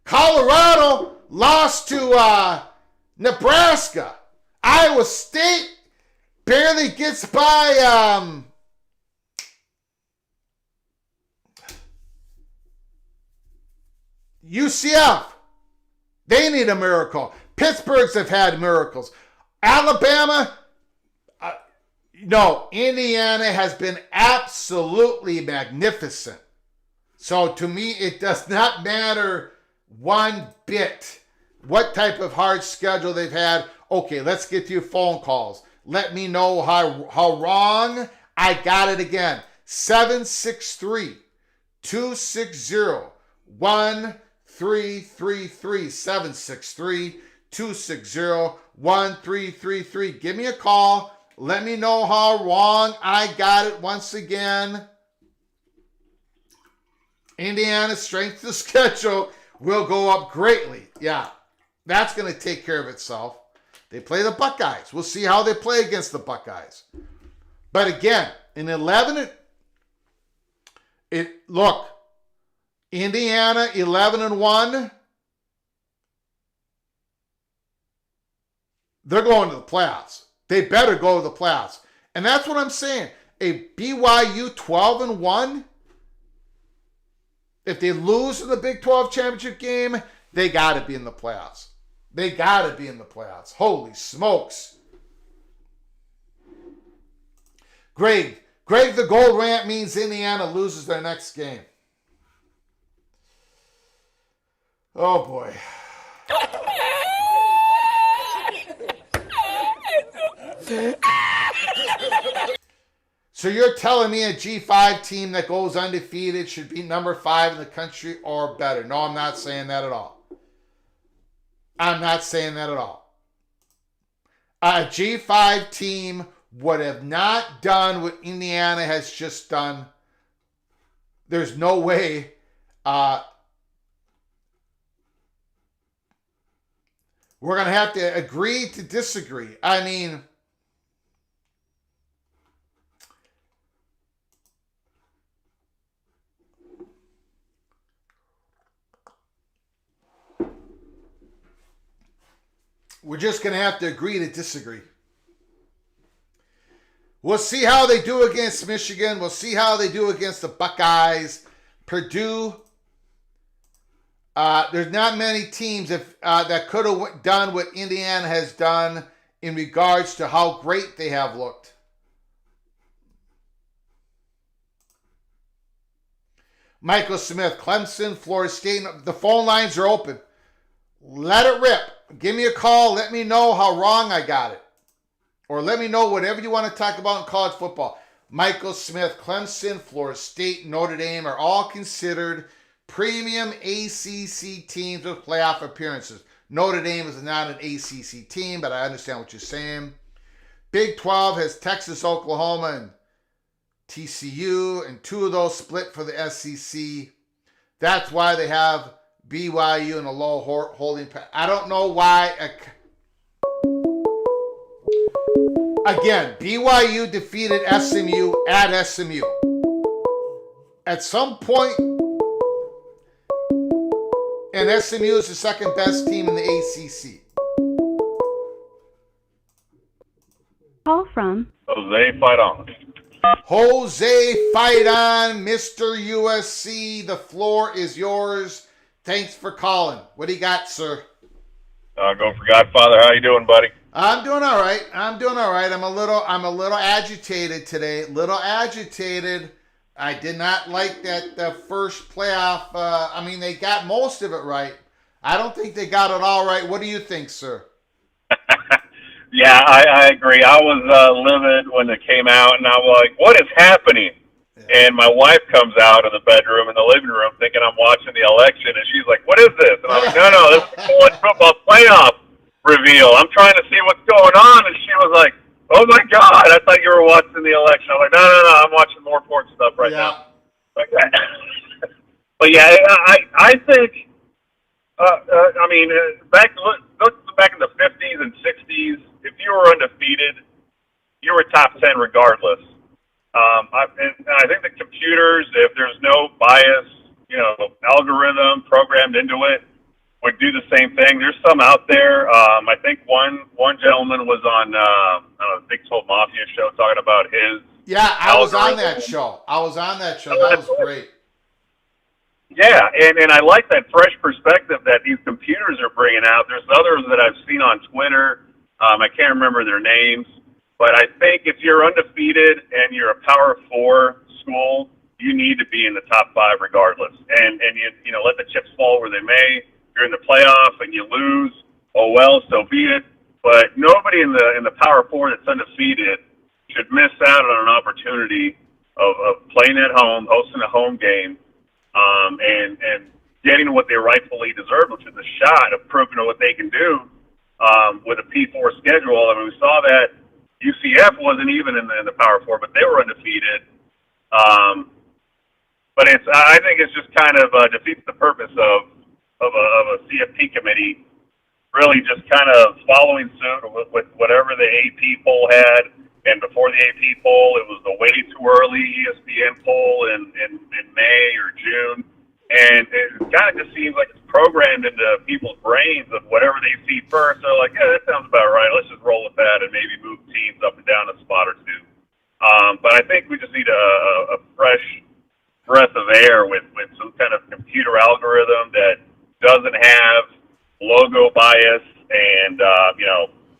Colorado lost to Nebraska. Iowa State barely gets by UCF. They need a miracle. Pittsburgh's have had miracles. Alabama, no, Indiana has been absolutely magnificent. So to me, it does not matter one bit what type of hard schedule they've had. Okay, let's get to your phone calls. Let me know how wrong I got it again. 763-260-1333. 763-260-1333. Give me a call. Let me know how wrong I got it once again. Indiana's strength of schedule will go up greatly. Yeah, that's going to take care of itself. They play the Buckeyes. We'll see how they play against the Buckeyes. But again, in 11, look, Indiana 11-1. They're going to the playoffs. They better go to the playoffs. And that's what I'm saying. A BYU 12-1, if they lose in the Big 12 championship game, they got to be in the playoffs. They got to be in the playoffs. Holy smokes. Greg, the gold rant means Indiana loses their next game. Oh, boy. So you're telling me a G5 team that goes undefeated should be number 5 in the country or better? No, I'm not saying that at all. I'm not saying that at all. A G5 team would have not done what Indiana has just done. There's no way we're going to have to agree to disagree. I mean, We're just going to have to agree to disagree. We'll see how they do against Michigan. We'll see how they do against the Buckeyes. Purdue, there's not many teams that could have done what Indiana has done in regards to how great they have looked. Michael Smith, Clemson, Florida State. The phone lines are open. Let it rip. Give me a call. Let me know how wrong I got it. Or let me know whatever you want to talk about in college football. Michael Smith, Clemson, Florida State, Notre Dame are all considered premium ACC teams with playoff appearances. Notre Dame is not an ACC team, but I understand what you're saying. Big 12 has Texas, Oklahoma, and TCU, and 2 of those split for the SEC. That's why they have BYU in a low holding pattern. I don't know why. Again, BYU defeated SMU at SMU. At some point, and SMU is the second best team in the ACC. Call from Jose Fight On. Jose, fight on, Mr. USC. The floor is yours. Thanks for calling. What do you got, sir? Go for Godfather. How you doing, buddy? I'm doing all right. I'm a little agitated today. I did not like that the first playoff. They got most of it right. I don't think they got it all right. What do you think, sir? Yeah, I agree. I was livid when it came out, and I'm like, what is happening? Yeah. And my wife comes out of the bedroom in the living room thinking I'm watching the election, and she's like, what is this? And I'm like, no, this is the college football playoff reveal. I'm trying to see what's going on. And she was like, oh, my God, I thought you were watching the election. I'm like, no, I'm watching more important stuff right now. Like that. But, yeah, I think, back in the 50s and 60s, if you were undefeated, you were top 10 regardless. I think the computers, if there's no bias, algorithm programmed into it, would do the same thing. There's some out there. I think one gentleman was on Big 12 Mafia show talking about his. Yeah, I was on that show. That was great. Yeah, and I like that fresh perspective that these computers are bringing out. There's others that I've seen on Twitter. I can't remember their names, but I think if you're undefeated and you're a Power 4 school, you need to be in the top 5 regardless. And you let the chips fall where they may. If you're in the playoff and you lose, oh well, so be it. But nobody in the Power 4 that's undefeated should miss out on an opportunity of playing at home, hosting a home game, and getting what they rightfully deserve, which is a shot of proving what they can do with a P4 schedule. We saw that UCF wasn't even in the Power 4, but they were undefeated. But I think it's just kind of defeats the purpose of a CFP committee really just kind of following suit with whatever the AP poll had. And before the AP poll, it was the way too early ESPN poll in May or June. And it kind of just seems like it's programmed into people's brains of whatever they see first. They're like, yeah, that sounds about right. Let's just roll with that and maybe move teams up and down a spot or two. But I think we just need a fresh breath of air with some kind of computer algorithm that doesn't have logo bias and,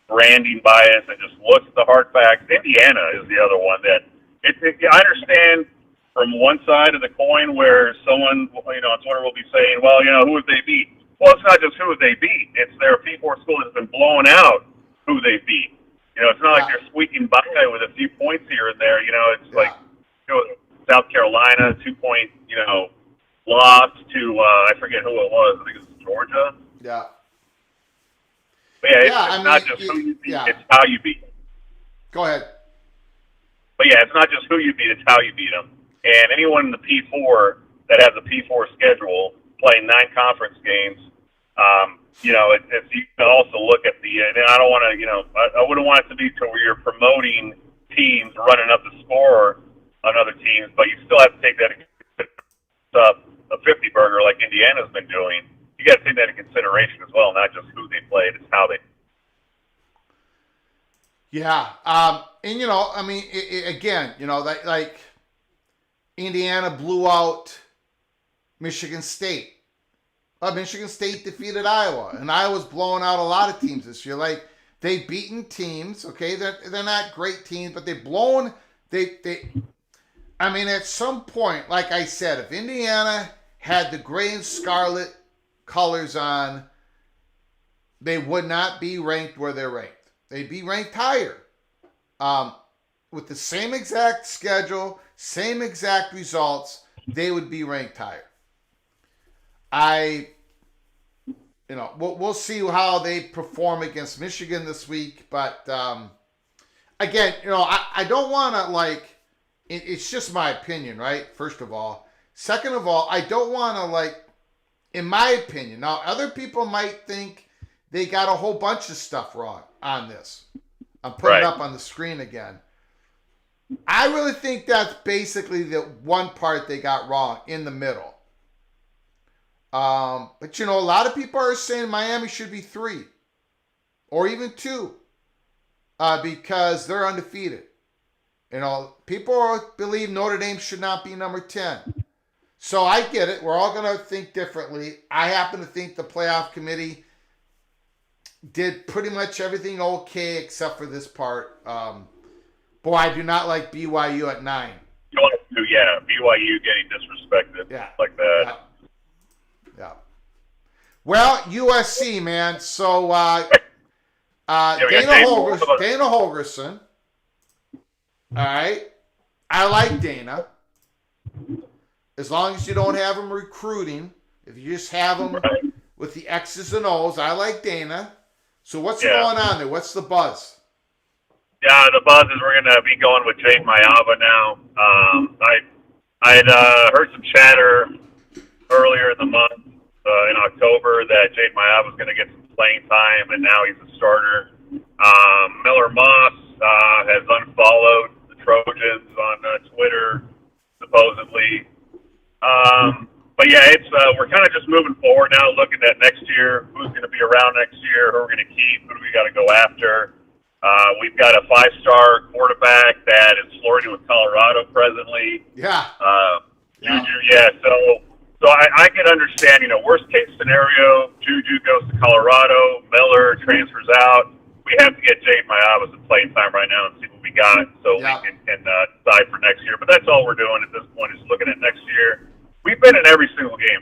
branding bias and just looks at the hard facts. Indiana is the other one that I understand from one side of the coin where someone, on Twitter will be saying, well, who would they beat? Well, it's not just who would they beat. It's their P4 school that's been blowing out who they beat. It's not like they're squeaking by with a few points here and there. It's like South Carolina, 2-point, loss to, I forget who it was. I think it was Georgia. Yeah. But it's not just who you beat, it's how you beat them. Go ahead. But it's not just who you beat, it's how you beat them. And anyone in the P4 that has a P4 schedule playing 9 conference games, you can also look at and I don't want to, I wouldn't want it to be to where you're promoting teams running up the score on other teams, but you still have to take that up a 50 burger like Indiana's been doing. You got to take that into consideration as well, not just who they played, it's how they. Yeah. And, I mean, again, like Indiana blew out Michigan State. Michigan State defeated Iowa, and Iowa's blowing out a lot of teams this year. Like, they've beaten teams, okay? They're not great teams, but they've blown. I mean, at some point, like I said, if Indiana had the gray and scarlet colors on, they would not be ranked where they're ranked. They'd be ranked higher. With the same exact schedule, same exact results, they would be ranked higher. We'll see how they perform against Michigan this week. But again, I don't want to it's just my opinion, right? First of all. Second of all, I don't want to in my opinion. Now, other people might think they got a whole bunch of stuff wrong on this. I'm putting it up on the screen again. I really think that's basically the one part they got wrong in the middle. But a lot of people are saying Miami should be 3 or even 2 because they're undefeated. People believe Notre Dame should not be number 10. So I get it. We're all going to think differently. I happen to think the playoff committee did pretty much everything okay except for this part. Boy, I do not like BYU at 9. Yeah, BYU getting disrespected like that. Yeah. Well, USC, man. So Dana Holgerson. All right. I like Dana. As long as you don't have him recruiting. If you just have him with the X's and O's, I like Dana. So what's going on there? What's the buzz? Yeah, the buzz is we're going to be going with Jade Mayava now. I had heard some chatter earlier in the month, in October, that Jade Mayava was going to get some playing time, and now he's a starter. Miller Moss has unfollowed the Trojans on Twitter, supposedly. But yeah, we're kind of just moving forward now, looking at next year, who's going to be around next year, who we're going to keep, who do we got to go after. We've got a 5-star quarterback that is flirting with Colorado presently. Juju, So I can understand, worst case scenario, Juju goes to Colorado, Miller transfers out. We have to get Jade Mayava some playing time right now and see what we got so we can decide for next year. But that's all we're doing at this point is looking at next year. We've been in every single game.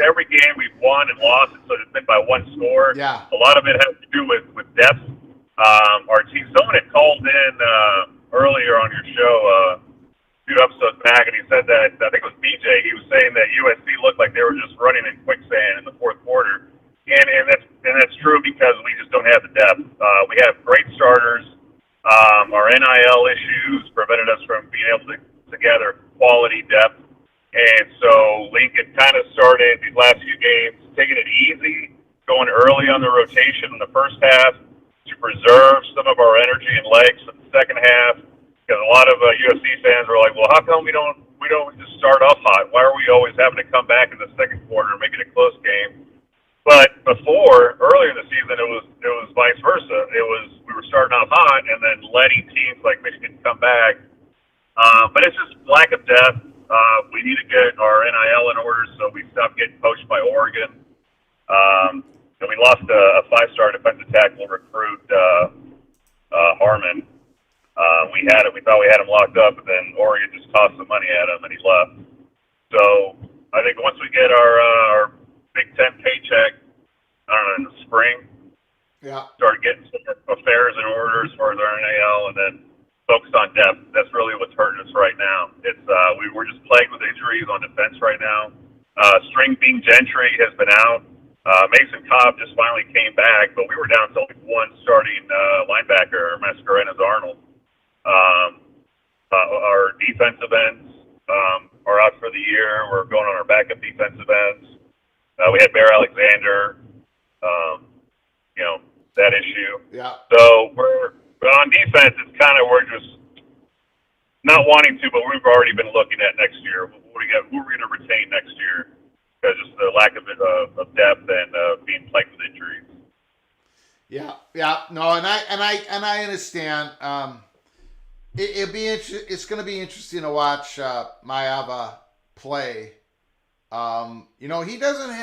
Every game we've won and lost, and so it's been by 1 score. Yeah. A lot of it has to do with depth. Our team, someone had called in earlier on your show, a few episodes back, and he said that, I think it was BJ, he was saying that USC looked like they were just running in quicksand in the fourth quarter. And that's true because we just don't have the depth. We have great starters. Our NIL issues prevented us from being able to gather quality depth. And so Lincoln kind of started these last few games taking it easy, going early on the rotation in the first half to preserve some of our energy and legs for the second half. Because a lot of UFC fans were like, well, how come we don't just start off hot? Why are we always having to come back in the second quarter and make it a close game? But earlier in the season, it was vice versa. We were starting off hot and then letting teams like Michigan come back. But it's just lack of depth. We need to get our NIL in order so we stop getting poached by Oregon. And we lost a 5-star defensive tackle recruit, Harmon. We thought we had him locked up, and then Oregon just tossed some money at him, and he left. So I think once we get our Big Ten paycheck, I don't know, in the spring, start getting some affairs in order as far as our NIL, and then focus on depth. That's really what's hurting us right now. It's we're just plagued with injuries on defense right now. String Bean Gentry has been out. Mason Cobb just finally came back, but we were down to only one starting linebacker, Mascarenas Arnold. Our defensive ends are out for the year. We're going on our backup defensive ends. We had Bear Alexander, that issue. Yeah. So but on defense, it's kind of we're just not wanting to, but we've already been looking at next year. Who we're going to retain next year because just the lack of depth and being plagued with injuries. Yeah. No, and I understand. It's going to be interesting to watch Maeva play. He doesn't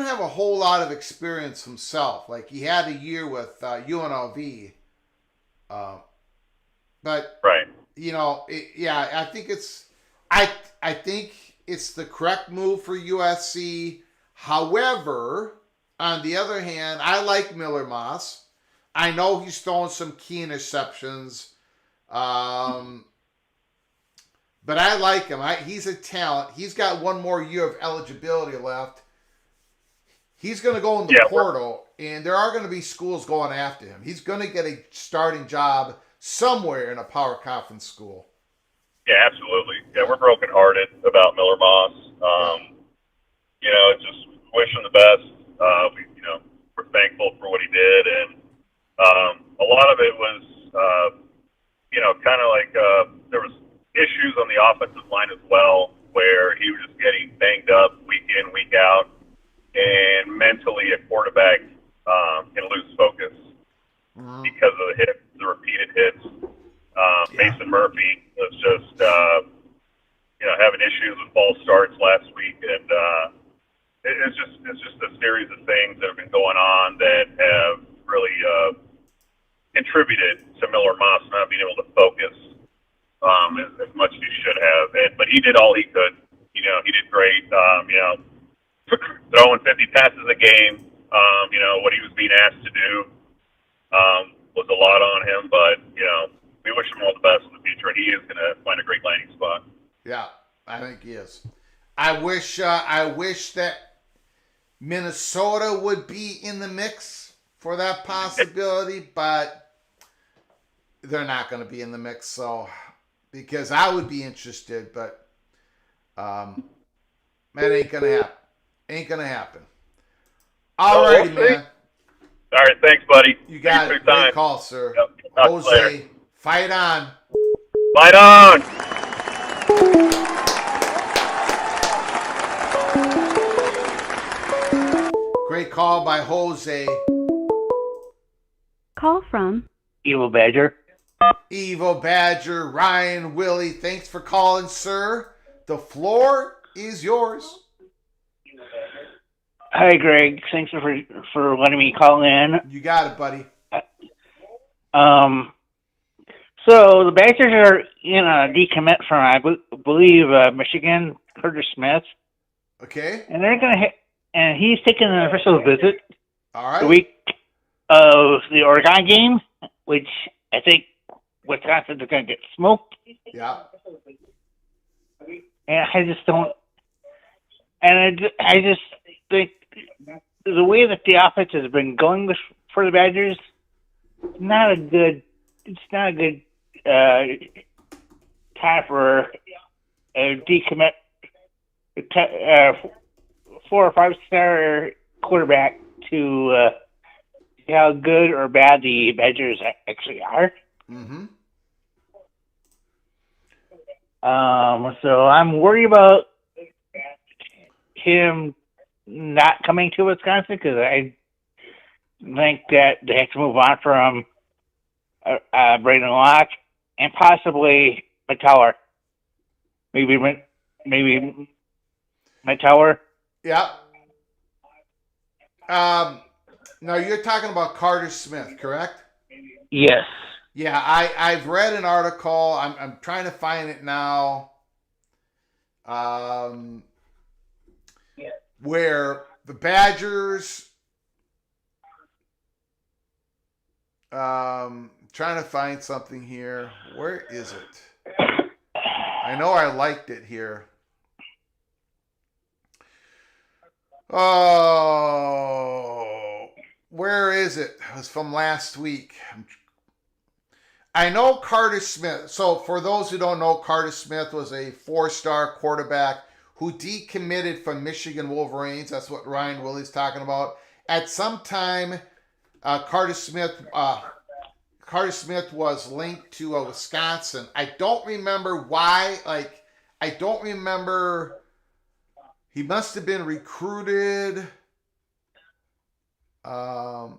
have a whole lot of experience himself. Like he had a year with UNLV, uh, but Right. I think I think it's the correct move for USC. However, on the other hand, I like Miller Moss. I know he's throwing some key interceptions, um, but I like him. He's a talent. He's got one more year of eligibility left. He's going to go in the Yeah. portal, and there are going to be schools going after him. He's going to get a starting job somewhere in a power conference school. Yeah, absolutely. Yeah, we're brokenhearted about Miller Moss. Yeah. Just wish him the best. We're thankful for what he did, and a lot of it was, kind of like there was issues on the offensive line as well, where he was just getting banged up week in, week out, and mentally a quarterback can lose focus because of the repeated hits. Mason Murphy was just, having issues with false starts last week, and it's just a series of things that have been going on that have really contributed to Miller Moss not being able to focus as much as he should have. But he did all he could. He did great. Throwing 50 passes a game. What he was being asked to do was a lot on him. But we wish him all the best in the future, and he is going to find a great landing spot. Yeah, I think he is. I wish that Minnesota would be in the mix for that possibility, but they're not going to be in the mix. So, because I would be interested, but that ain't going to happen. Ain't going to happen. All righty, man. All right, thanks, buddy. You got it. Great call, sir. Yep. Jose, fight on. Fight on. Great call by Jose. Call from Evil Badger. Evil Badger, Ryan, Willie, thanks for calling, sir. The floor is yours. Hi, Greg. Thanks for letting me call in. You got it, buddy. So the Badgers are in a decommit from, I believe, Michigan, Curtis Smith, Okay. and they're and he's taking an official visit All right. the week of the Oregon game, which I think Wisconsin is going to get smoked. Yeah. And I just don't. And I just think the way that the offense has been going for the Badgers, it's not a good time for a decommit 4 or 5 star quarterback to see how good or bad the Badgers actually are. Mm-hmm. So I'm worried about him not coming to Wisconsin because I think that they have to move on from Braden Locke and possibly Mettauer. Maybe Mettauer. Yeah. Now you're talking about Carter Smith, correct? Yes. Yeah, I've read an article. I'm trying to find it now. Where the Badgers, trying to find something here. Where is it? I know I liked it here. Oh, where is it? It was from last week. I know Carter Smith. So for those who don't know, Carter Smith was a 4-star quarterback who decommitted from Michigan Wolverines. That's what Ryan Willie's talking about. At some time, Carter Smith was linked to Wisconsin. I don't remember why. I don't remember. He must have been recruited. Um,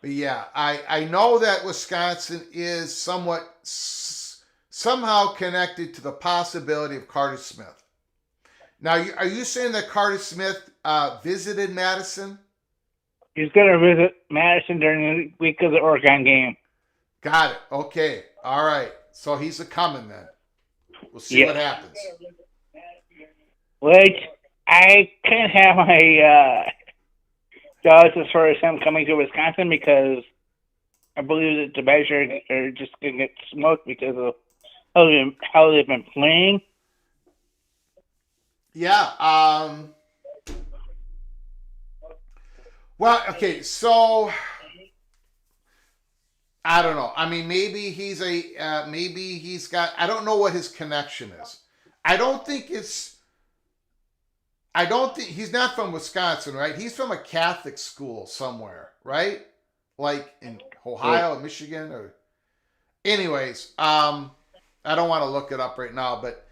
but yeah, I know that Wisconsin is somehow connected to the possibility of Carter Smith. Now, are you saying that Carter Smith visited Madison? He's going to visit Madison during the week of the Oregon game. Got it. Okay. All right. So he's a coming then. We'll see what happens. Which I kind of have my doubts as far as him coming to Wisconsin, because I believe that the Badgers are just going to get smoked because of how they've been playing. Yeah. Well, okay. So I don't know. I mean, maybe he's got. I don't know what his connection is. I don't think he's not from Wisconsin, right? He's from a Catholic school somewhere, right? Like in Ohio, or Michigan, or. Anyways, I don't want to look it up right now, but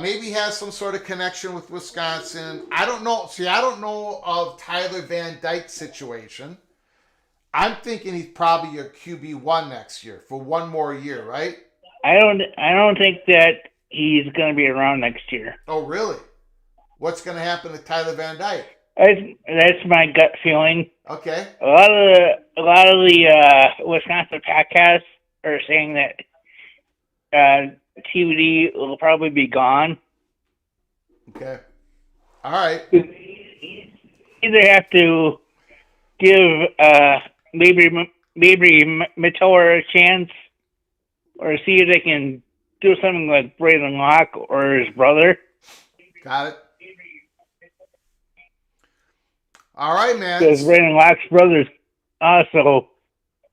maybe he has some sort of connection with Wisconsin. I don't know. See, I don't know of Tyler Van Dyke's situation. I'm thinking he's probably your QB1 next year for one more year, right? I don't think that he's going to be around next year. Oh, really? What's going to happen to Tyler Van Dyke? That's my gut feeling. Okay. A lot of the Wisconsin podcasts are saying that TVD will probably be gone. Okay. All right. Either have to give maybe Matower a chance, or see if they can do something like Braden Locke or his brother. Got it. All right, man. Because Braden Locke's brother's also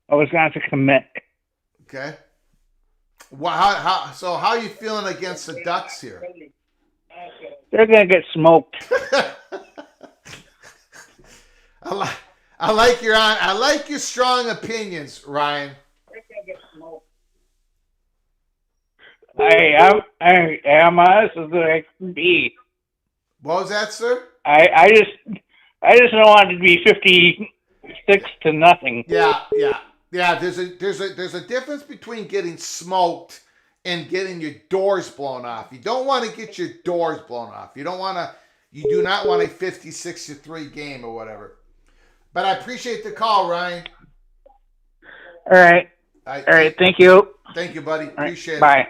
a Wisconsin commit. Okay. Well, how are you feeling against the Ducks here? They're gonna get smoked. I like your strong opinions, Ryan. I am honest as I can be. What was that, sir? I just don't want it to be 56-0. Yeah. There's a difference between getting smoked and getting your doors blown off. You don't want to get your doors blown off. You do not want a 56-3 game or whatever. But I appreciate the call, Ryan. All right. Thank you. Thank you, buddy. Appreciate it. Bye.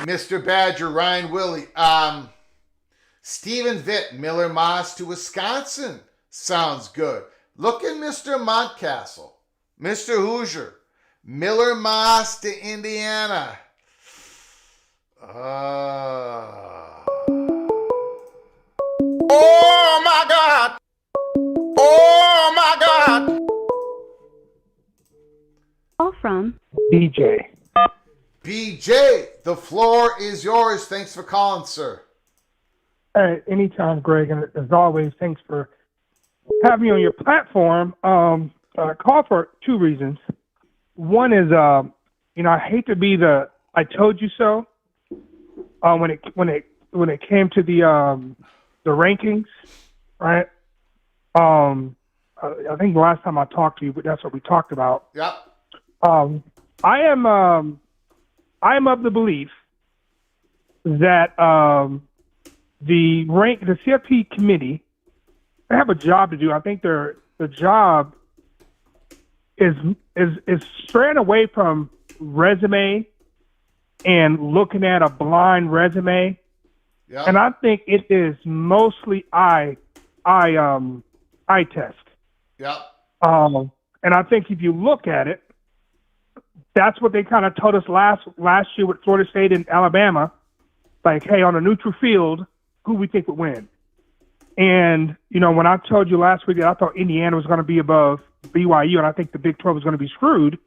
Mr. Badger, Ryan Willie. Stephen Vitt, Miller Moss to Wisconsin. Sounds good. Look at Mr. Montcastle. Mr. Hoosier. Miller Moss to Indiana. Oh, my God. Oh, my God. Call from BJ. BJ, the floor is yours. Thanks for calling, sir. Anytime, Greg, and as always, thanks for having me on your platform. I call for two reasons. One is, I hate to be the "I told you so" when it came to the rankings, right? I think the last time I talked to you, but that's what we talked about. Yep. I am of the belief that the CFP committee, they have a job to do. I think the job is straying away from resume and looking at a blind resume. Yep. And I think it is mostly eye test. Yep. And I think if you look at it, that's what they kind of told us last year with Florida State and Alabama. Like, hey, on a neutral field, who we think would win? And, when I told you last week that I thought Indiana was going to be above BYU and I think the Big 12 was going to be screwed,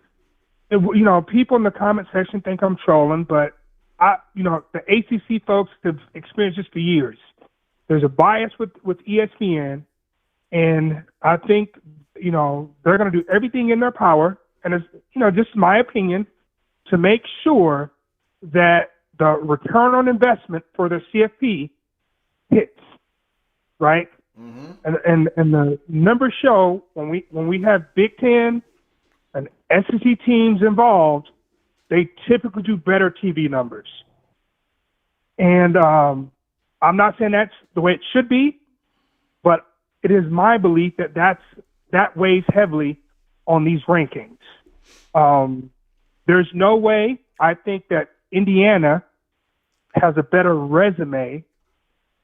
people in the comment section think I'm trolling, but the ACC folks have experienced this for years. There's a bias with ESPN, and I think they're going to do everything in their power, and it's, just my opinion, to make sure that the return on investment for the CFP hits, right? Mm-hmm. And the numbers show when we have Big Ten and SEC teams involved, they typically do better TV numbers. And I'm not saying that's the way it should be, but it is my belief that weighs heavily on these rankings. There's no way I think that Indiana has a better resume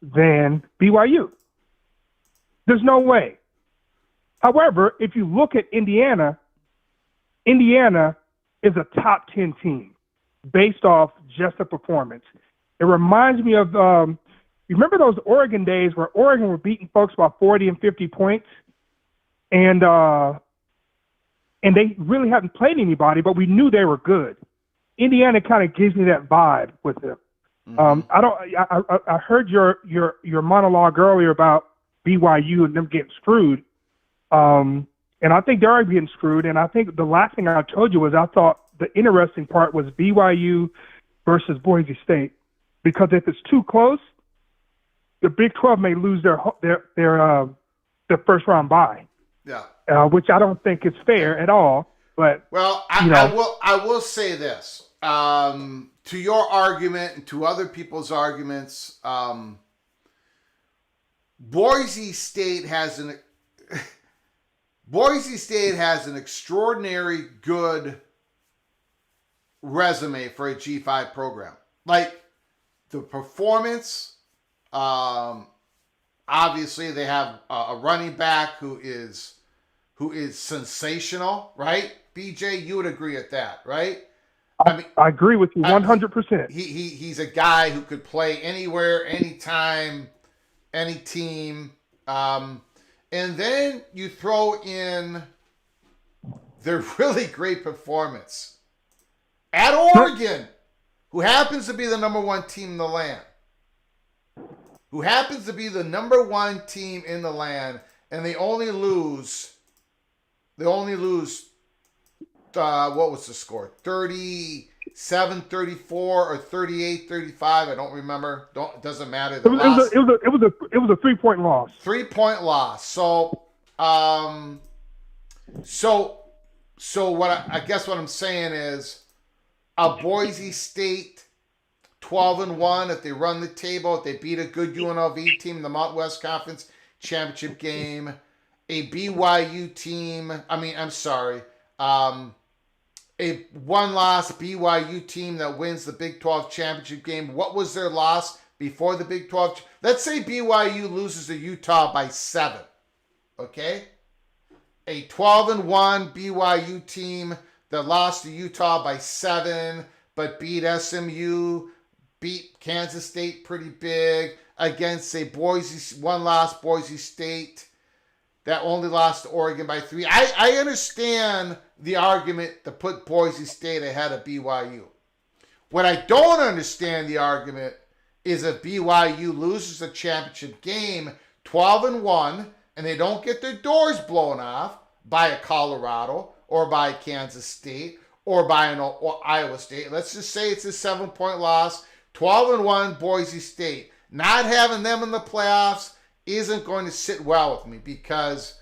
than BYU. There's no way. However, if you look at Indiana is a top 10 team based off just the performance. It reminds me of, you remember those Oregon days where Oregon were beating folks by 40 and 50 points? And they really haven't played anybody, but we knew they were good. Indiana kind of gives me that vibe with them. Mm-hmm. I heard your monologue earlier about BYU and them getting screwed. And I think they are getting screwed. And I think the last thing I told you was I thought the interesting part was BYU versus Boise State. Because if it's too close, the Big 12 may lose their first round bye. Yeah. Which I don't think is fair at all. But I will say this to your argument and to other people's arguments. Boise State has an extraordinary good resume for a G5 program. Like the performance, obviously they have a running back who is sensational, right? BJ, you would agree with that, right? I agree with you 100%. He's a guy who could play anywhere, anytime, any team. And then you throw in their really great performance at Oregon, who happens to be the number one team in the land. And they only lose, what was the score? 37-34 or 38-35. I don't remember. It doesn't matter. It was a 3-point loss. 3-point loss. So what I guess what I'm saying is a Boise State 12-1, if they run the table, if they beat a good UNLV team in the Mountain West Conference championship game, a BYU team, a one-loss BYU team that wins the Big 12 championship game. What was their loss before the Big 12? Let's say BYU loses to Utah by 7, okay? A 12-1 BYU team that lost to Utah by 7, but beat SMU, beat Kansas State pretty big against a one-loss Boise State that only lost to Oregon by 3. I understand the argument to put Boise State ahead of BYU. What I don't understand the argument is if BYU loses a championship game 12-1 and they don't get their doors blown off by a Colorado or by Kansas State or by or Iowa State. Let's just say it's a 7-point loss, 12-1 Boise State. Not having them in the playoffs isn't going to sit well with me because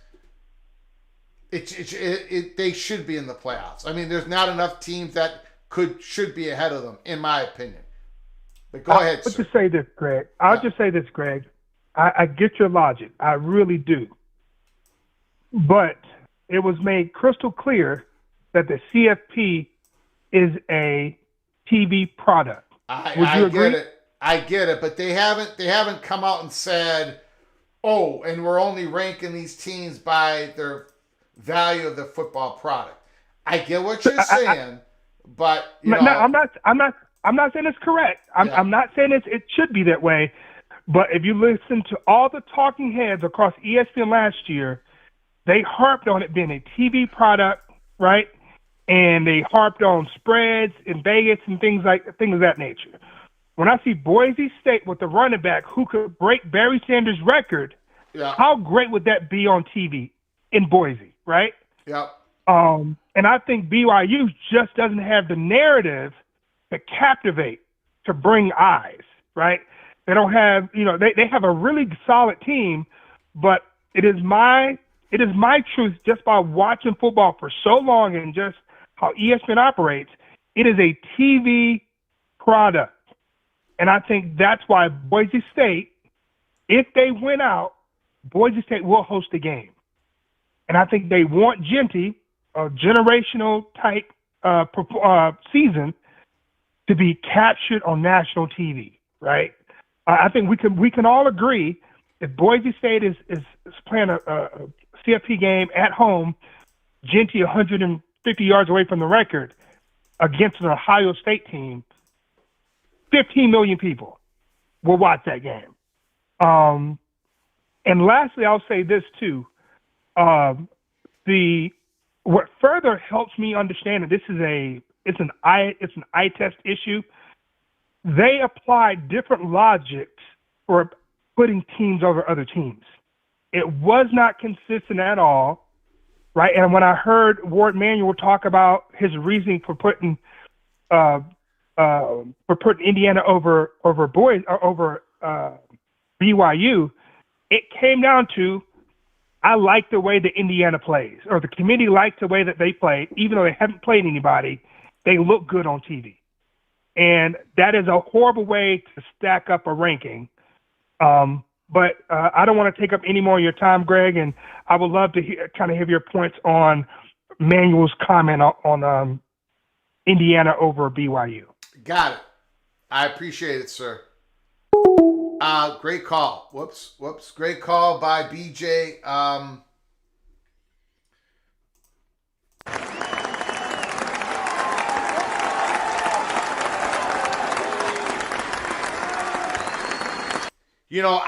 they should be in the playoffs. I mean, there's not enough teams that should be ahead of them, in my opinion. But go ahead, sir. I'll just say this, Greg. I get your logic. I really do. But it was made crystal clear that the CFP is a TV product. Would you agree? I get it, but they haven't come out and said, oh, and we're only ranking these teams by their value of the football product. I get what you're saying, but I'm not saying it's correct. I'm not saying it should be that way. But if you listen to all the talking heads across ESPN last year, they harped on it being a TV product, right? And they harped on spreads in Vegas and things of that nature. When I see Boise State with the running back who could break Barry Sanders' record, how great would that be on TV in Boise? right? Yep. And I think BYU just doesn't have the narrative to captivate, to bring eyes, right? They don't have, they have a really solid team, but it is my truth just by watching football for so long and just how ESPN operates. It is a TV product. And I think that's why Boise State, if they win out, Boise State will host the game. And I think they want Genty, a generational type season, to be captured on national TV, right? I think we can all agree if Boise State is playing a CFP game at home, Genty 150 yards away from the record against an Ohio State team, 15 million people will watch that game. And lastly, I'll say this too. What further helps me understand that this is it's an eye test issue. They apply different logics for putting teams over other teams. It was not consistent at all, right? And when I heard Ward Manuel talk about his reasoning for putting Indiana over BYU, it came down to I like the way that Indiana plays, or the committee liked the way that they play, even though they haven't played anybody. They look good on TV. And that is a horrible way to stack up a ranking. But I don't want to take up any more of your time, Greg, and I would love to hear your points on Manuel's comment on Indiana over BYU. Got it. I appreciate it, sir. Great call. Whoops. Great call by BJ.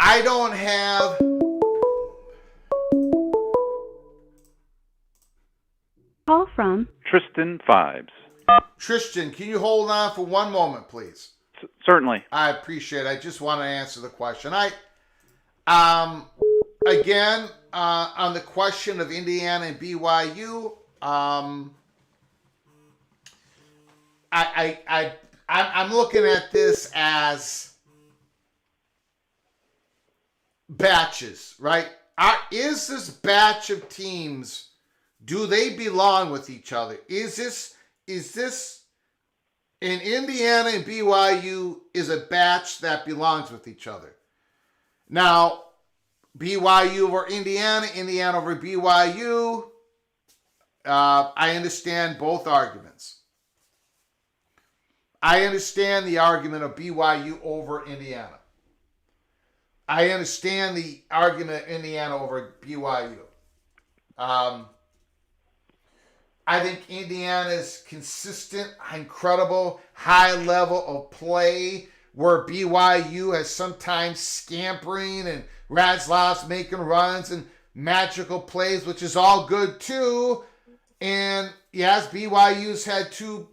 I don't have... Call from Tristan Fibes. Tristan, can you hold on for one moment, please? Certainly. I appreciate it. I just want to answer the question. Again, on the question of Indiana and BYU, I'm looking at this as batches, right? Is this batch of teams, do they belong with each other? Is this in Indiana and BYU is a batch that belongs with each other? Now, BYU over Indiana, Indiana over BYU, I understand both arguments. I understand the argument of BYU over Indiana. I understand the argument of Indiana over BYU. I think Indiana's consistent, incredible, high level of play, where BYU has sometimes scampering and Ratzlaff's making runs and magical plays, which is all good too. And yes, BYU's had two,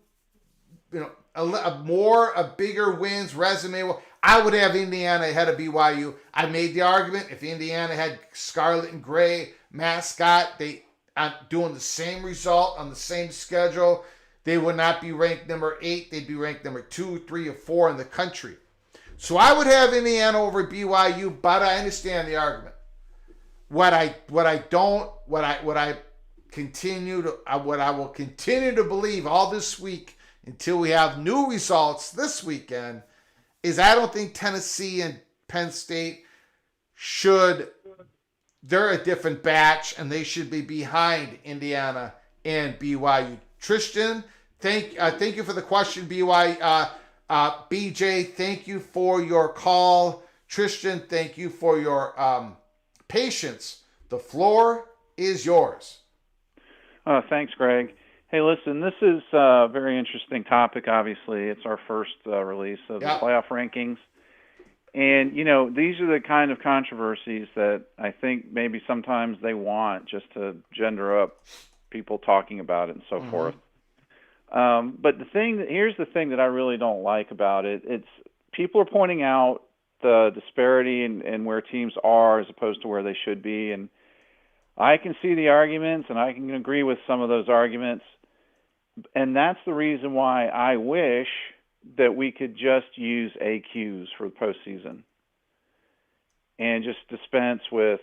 bigger wins resume. I would have Indiana ahead of BYU. I made the argument if Indiana had scarlet and gray mascot, they doing the same result on the same schedule, they would not be ranked number 8. They'd be ranked number 2, 3, or 4 in the country. So I would have Indiana over BYU, but I understand the argument. What I will continue to believe all this week until we have new results this weekend is I don't think Tennessee and Penn State they're a different batch and they should be behind Indiana and BYU. Tristan, thank you for the question, BJ, thank you for your call. Tristan, thank you for your patience. The floor is yours. Thanks, Greg. Hey, listen, this is a very interesting topic, obviously. It's our first release of the playoff rankings. And, these are the kind of controversies that I think maybe sometimes they want just to gender up people talking about it and so forth. But here's the thing that I really don't like about it. It's people are pointing out the disparity in where teams are as opposed to where they should be. And I can see the arguments, and I can agree with some of those arguments. And that's the reason why I wish that we could just use AQs for the postseason and just dispense with,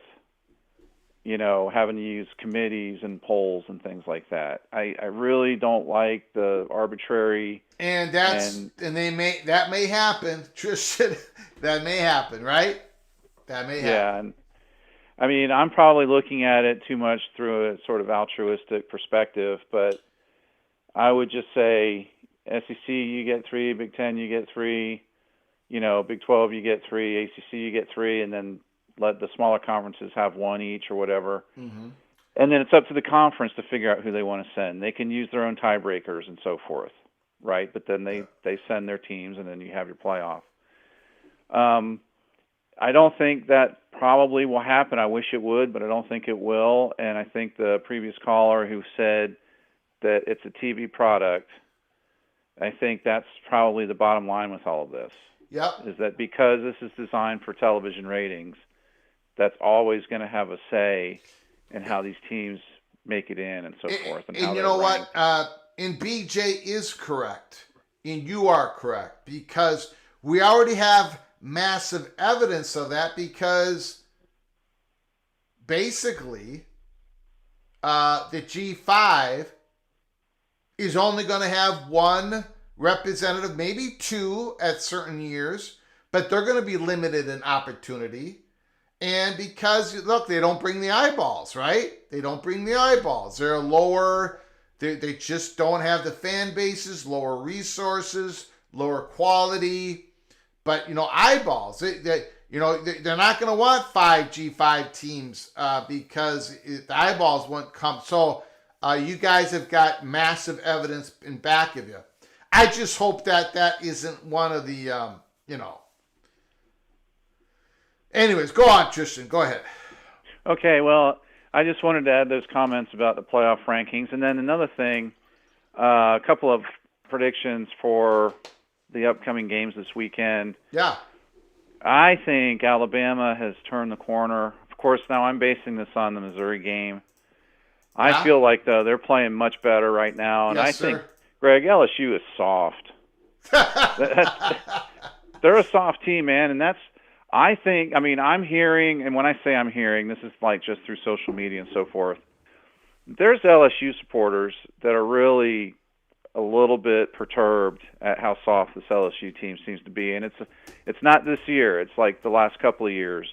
having to use committees and polls and things like that. I really don't like the arbitrary. And that may happen, Tristan. That may happen, right? That may happen. Yeah, and I mean, I'm probably looking at it too much through a sort of altruistic perspective, but I would just say SEC, you get 3, Big Ten, you get 3, Big 12, you get 3, ACC, you get 3, and then let the smaller conferences have 1 each or whatever. Mm-hmm. And then it's up to the conference to figure out who they want to send. They can use their own tiebreakers and so forth, right? But then they send their teams, and then you have your playoff. I don't think that probably will happen. I wish it would, but I don't think it will. And I think the previous caller who said that it's a TV product, I think that's probably the bottom line with all of this. Yep. Is that because this is designed for television ratings, that's always going to have a say in how these teams make it in and so forth. And how you know ranked. what? And BJ is correct. And you are correct. Because we already have massive evidence of that, because basically the G5 is only going to have 1 representative, maybe 2 at certain years, but they're going to be limited in opportunity. And because, look, they don't bring the eyeballs, right? They don't bring the eyeballs. They're lower, they just don't have the fan bases, lower resources, lower quality. But, eyeballs, they're not going to want 5 G5 teams because the eyeballs won't come. So you guys have got massive evidence in back of you. I just hope that isn't one of the, Anyways, go on, Tristan. Go ahead. Okay, well, I just wanted to add those comments about the playoff rankings. And then another thing, a couple of predictions for the upcoming games this weekend. Yeah. I think Alabama has turned the corner. Of course, now I'm basing this on the Missouri game. I feel like, though, they're playing much better right now. And yes, I think, Greg, LSU is soft. They're a soft team, man. And I'm hearing, and when I say I'm hearing, this is like just through social media and so forth, there's LSU supporters that are really a little bit perturbed at how soft this LSU team seems to be. And it's not this year. It's like the last couple of years.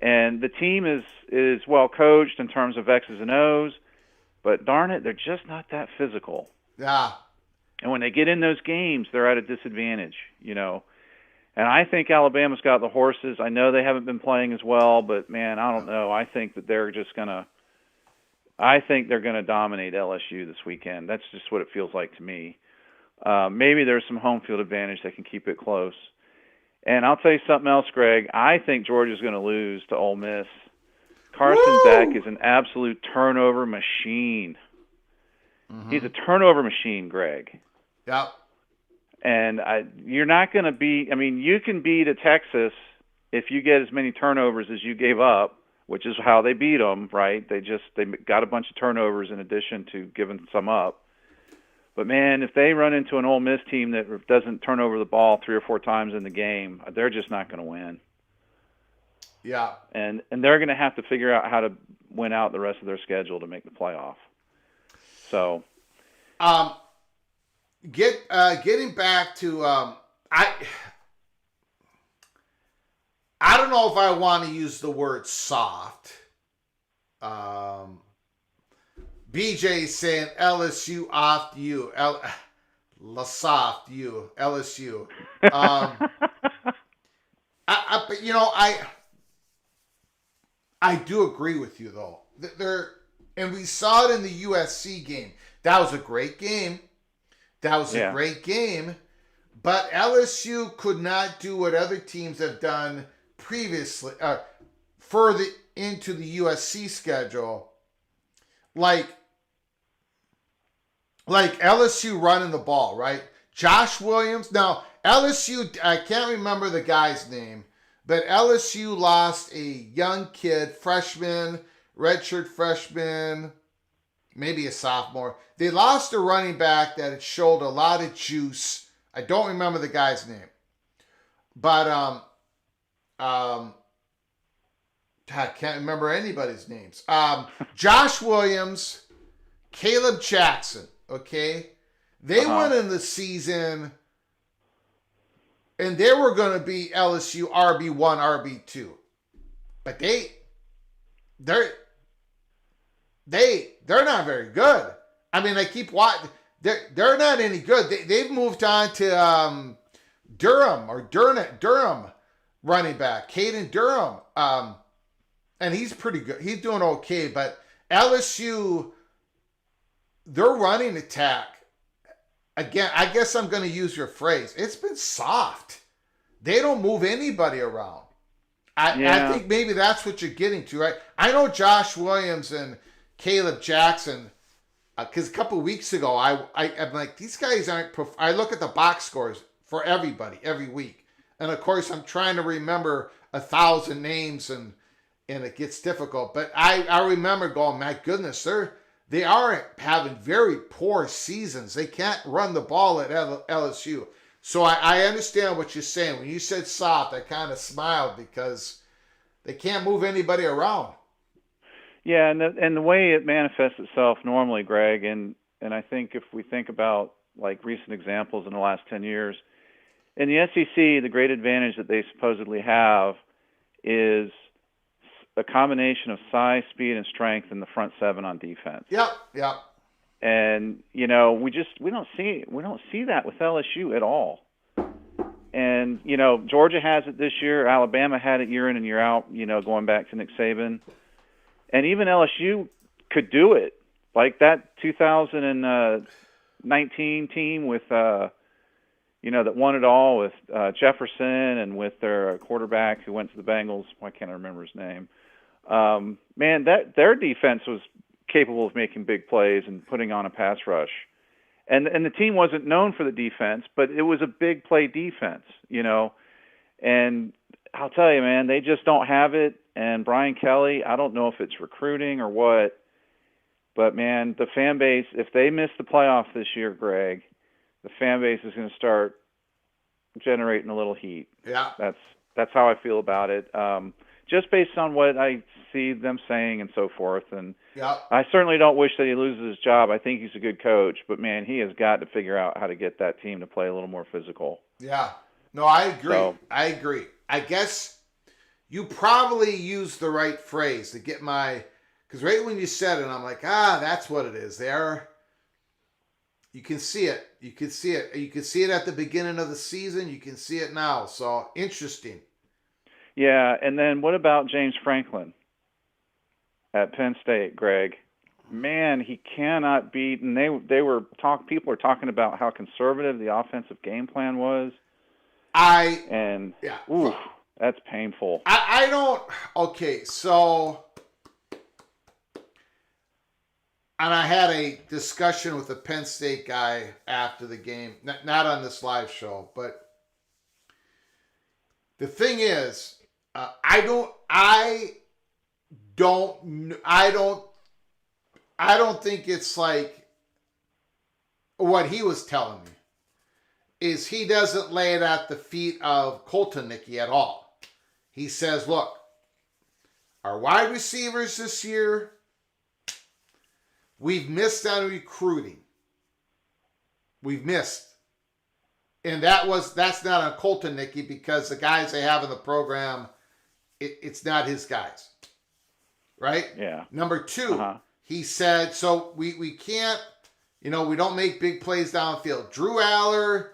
And the team is well coached in terms of X's and O's, but darn it, they're just not that physical. Yeah. And when they get in those games, they're at a disadvantage, And I think Alabama's got the horses. I know they haven't been playing as well, but, man, I don't know. I think that they're going to dominate LSU this weekend. That's just what it feels like to me. Maybe there's some home field advantage that can keep it close. And I'll tell you something else, Greg. I think Georgia's going to lose to Ole Miss. Carson Beck is an absolute turnover machine. Mm-hmm. He's a turnover machine, Greg. Yep. And you're not going to beat – you can beat a Texas if you get as many turnovers as you gave up, which is how they beat them, right? They got a bunch of turnovers in addition to giving some up. But, man, if they run into an Ole Miss team that doesn't turn over the ball 3 or 4 times in the game, they're just not going to win. Yeah. And they're going to have to figure out how to win out the rest of their schedule to make the playoff. So getting back to I don't know if I want to use the word soft. BJ saying LSU off you, La soft you, LSU. I do agree with you though. And we saw it in the USC game. That was a great game. Great game. But LSU could not do what other teams have done previously, further into the USC schedule. Like LSU running the ball, right? Josh Williams. Now, LSU, I can't remember the guy's name, but LSU lost a young kid, freshman, redshirt freshman, maybe a sophomore. They lost a running back that had showed a lot of juice. I don't remember the guy's name, but I can't remember anybody's names. Josh Williams, Caleb Jackson. Okay, they went in the season, and they were going to be LSU RB1, RB2, but they're not very good. I mean, I keep watching. They're not any good. They've moved on to Durham running back, Caden Durham. And he's pretty good. He's doing okay. But LSU, their running attack, again, I guess I'm going to use your phrase. It's been soft. They don't move anybody around. I think maybe that's what you're getting to, right? I know Josh Williams and Caleb Jackson, because a couple of weeks ago, I'm like, these guys aren't. I look at the box scores for everybody every week, and of course, I'm trying to remember 1,000 names, and it gets difficult. But I remember going, my goodness, they are having very poor seasons. They can't run the ball at LSU. So I understand what you're saying. When you said soft, I kind of smiled because they can't move anybody around. Yeah, and the way it manifests itself normally, Greg, and I think if we think about like recent examples in the last 10 years, in the SEC, the great advantage that they supposedly have is a combination of size, speed, and strength in the front seven on defense. Yep. And we don't see that with LSU at all. And Georgia has it this year. Alabama had it year in and year out. Going back to Nick Saban. And even LSU could do it. Like that 2019 team with, that won it all with Jefferson and with their quarterback who went to the Bengals. Why can't I remember his name? Man, their defense was capable of making big plays and putting on a pass rush. And the team wasn't known for the defense, but it was a big play defense, And I'll tell you, man, they just don't have it. And Brian Kelly, I don't know if it's recruiting or what, but man, the fan base, if they miss the playoffs this year, Greg, the fan base is going to start generating a little heat. Yeah. That's how I feel about it. Just based on what I see them saying and so forth. And I certainly don't wish that he loses his job. I think he's a good coach, but man, he has got to figure out how to get that team to play a little more physical. Yeah. No, I agree. I agree. I guess you probably used the right phrase to get because right when you said it, I'm like, that's what it is. You can see it. You can see it. You can see it at the beginning of the season. You can see it now. So interesting. Yeah. And then what about James Franklin at Penn State, Greg? Man, he cannot beat. And people were talking about how conservative the offensive game plan was. That's painful. I don't. Okay, so, and I had a discussion with a Penn State guy after the game, not on this live show, but the thing is, I don't think it's like what he was telling me is he doesn't lay it at the feet of Koltenicky at all. He says, look, our wide receivers this year, we've missed on recruiting. We've missed. And that's not on Koltenicky because the guys they have in the program, it's not his guys. Right? Yeah. Number two, he said, so we can't, we don't make big plays downfield. Drew Aller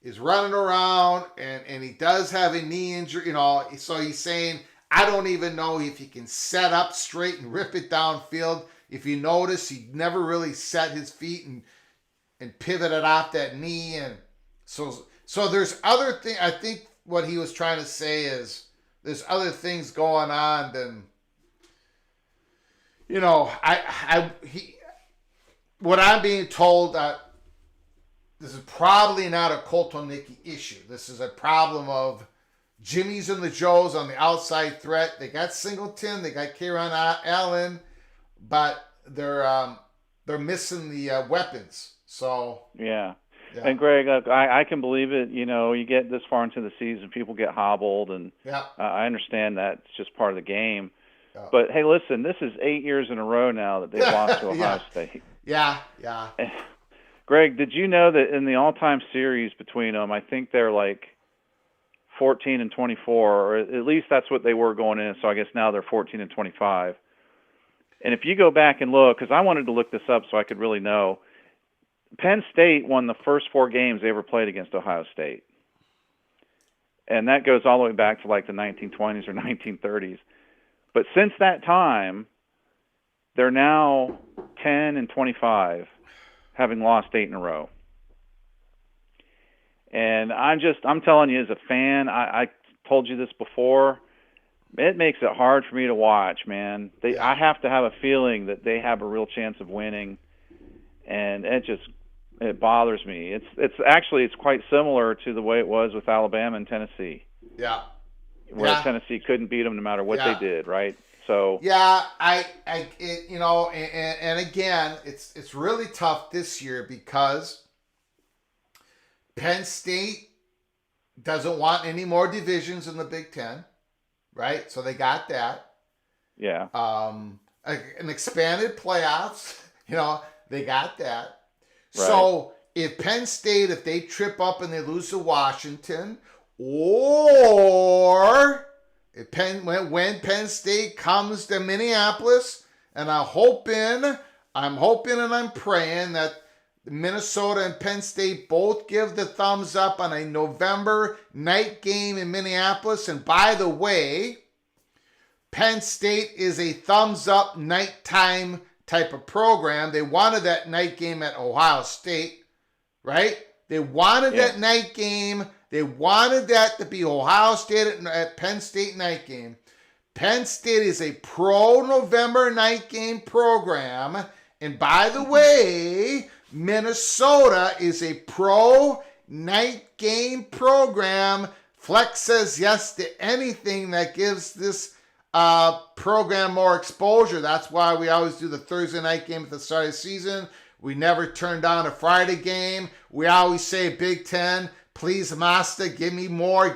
is running around and he does have a knee injury, so he's saying, I don't even know if he can set up straight and rip it downfield. If you notice, he never really set his feet and pivoted off that knee. And so there's other things. I think what he was trying to say is there's other things going on than, what I'm being told that this is probably not a Koltenicky issue. This is a problem of Jimmy's and the Joes on the outside threat. They got Singleton, they got Kieran Allen, but they're missing the weapons. So yeah. And Greg, I can believe it. You know, you get this far into the season, people get hobbled, and I understand that it's just part of the game. Yeah. But hey, listen, this is 8 years in a row now that they've lost to Ohio State. Yeah. Greg, did you know that in the all-time series between them, I think they're like 14 and 24, or at least that's what they were going in. So I guess now they're 14 and 25. And if you go back and look, because I wanted to look this up so I could really know, Penn State won the first 4 games they ever played against Ohio State. And that goes all the way back to like the 1920s or 1930s. But since that time, they're now 10 and 25, having lost 8 in a row. And I'm telling you as a fan, I told you this before, it makes it hard for me to watch, man. I have to have a feeling that they have a real chance of winning, and it bothers me. It's quite similar to the way it was with Alabama and Tennessee. Yeah. Where Tennessee couldn't beat them no matter what they did, right? So and again, it's really tough this year because Penn State doesn't want any more divisions in the Big Ten, right? So they got that. Yeah. An expanded playoffs, they got that. Right. So if Penn State, if they trip up and they lose to Washington, or when Penn State comes to Minneapolis, and I'm hoping and I'm praying that Minnesota and Penn State both give the thumbs up on a November night game in Minneapolis. And by the way, Penn State is a thumbs up nighttime type of program. They wanted that night game at Ohio State, right? They wanted that night game. They wanted that to be Ohio State at Penn State night game. Penn State is a pro-November night game program. And by the way, Minnesota is a pro-night game program. Flex says yes to anything that gives this program more exposure. That's why we always do the Thursday night game at the start of the season. We never turn down a Friday game. We always say Big Ten, please, Master, give me more,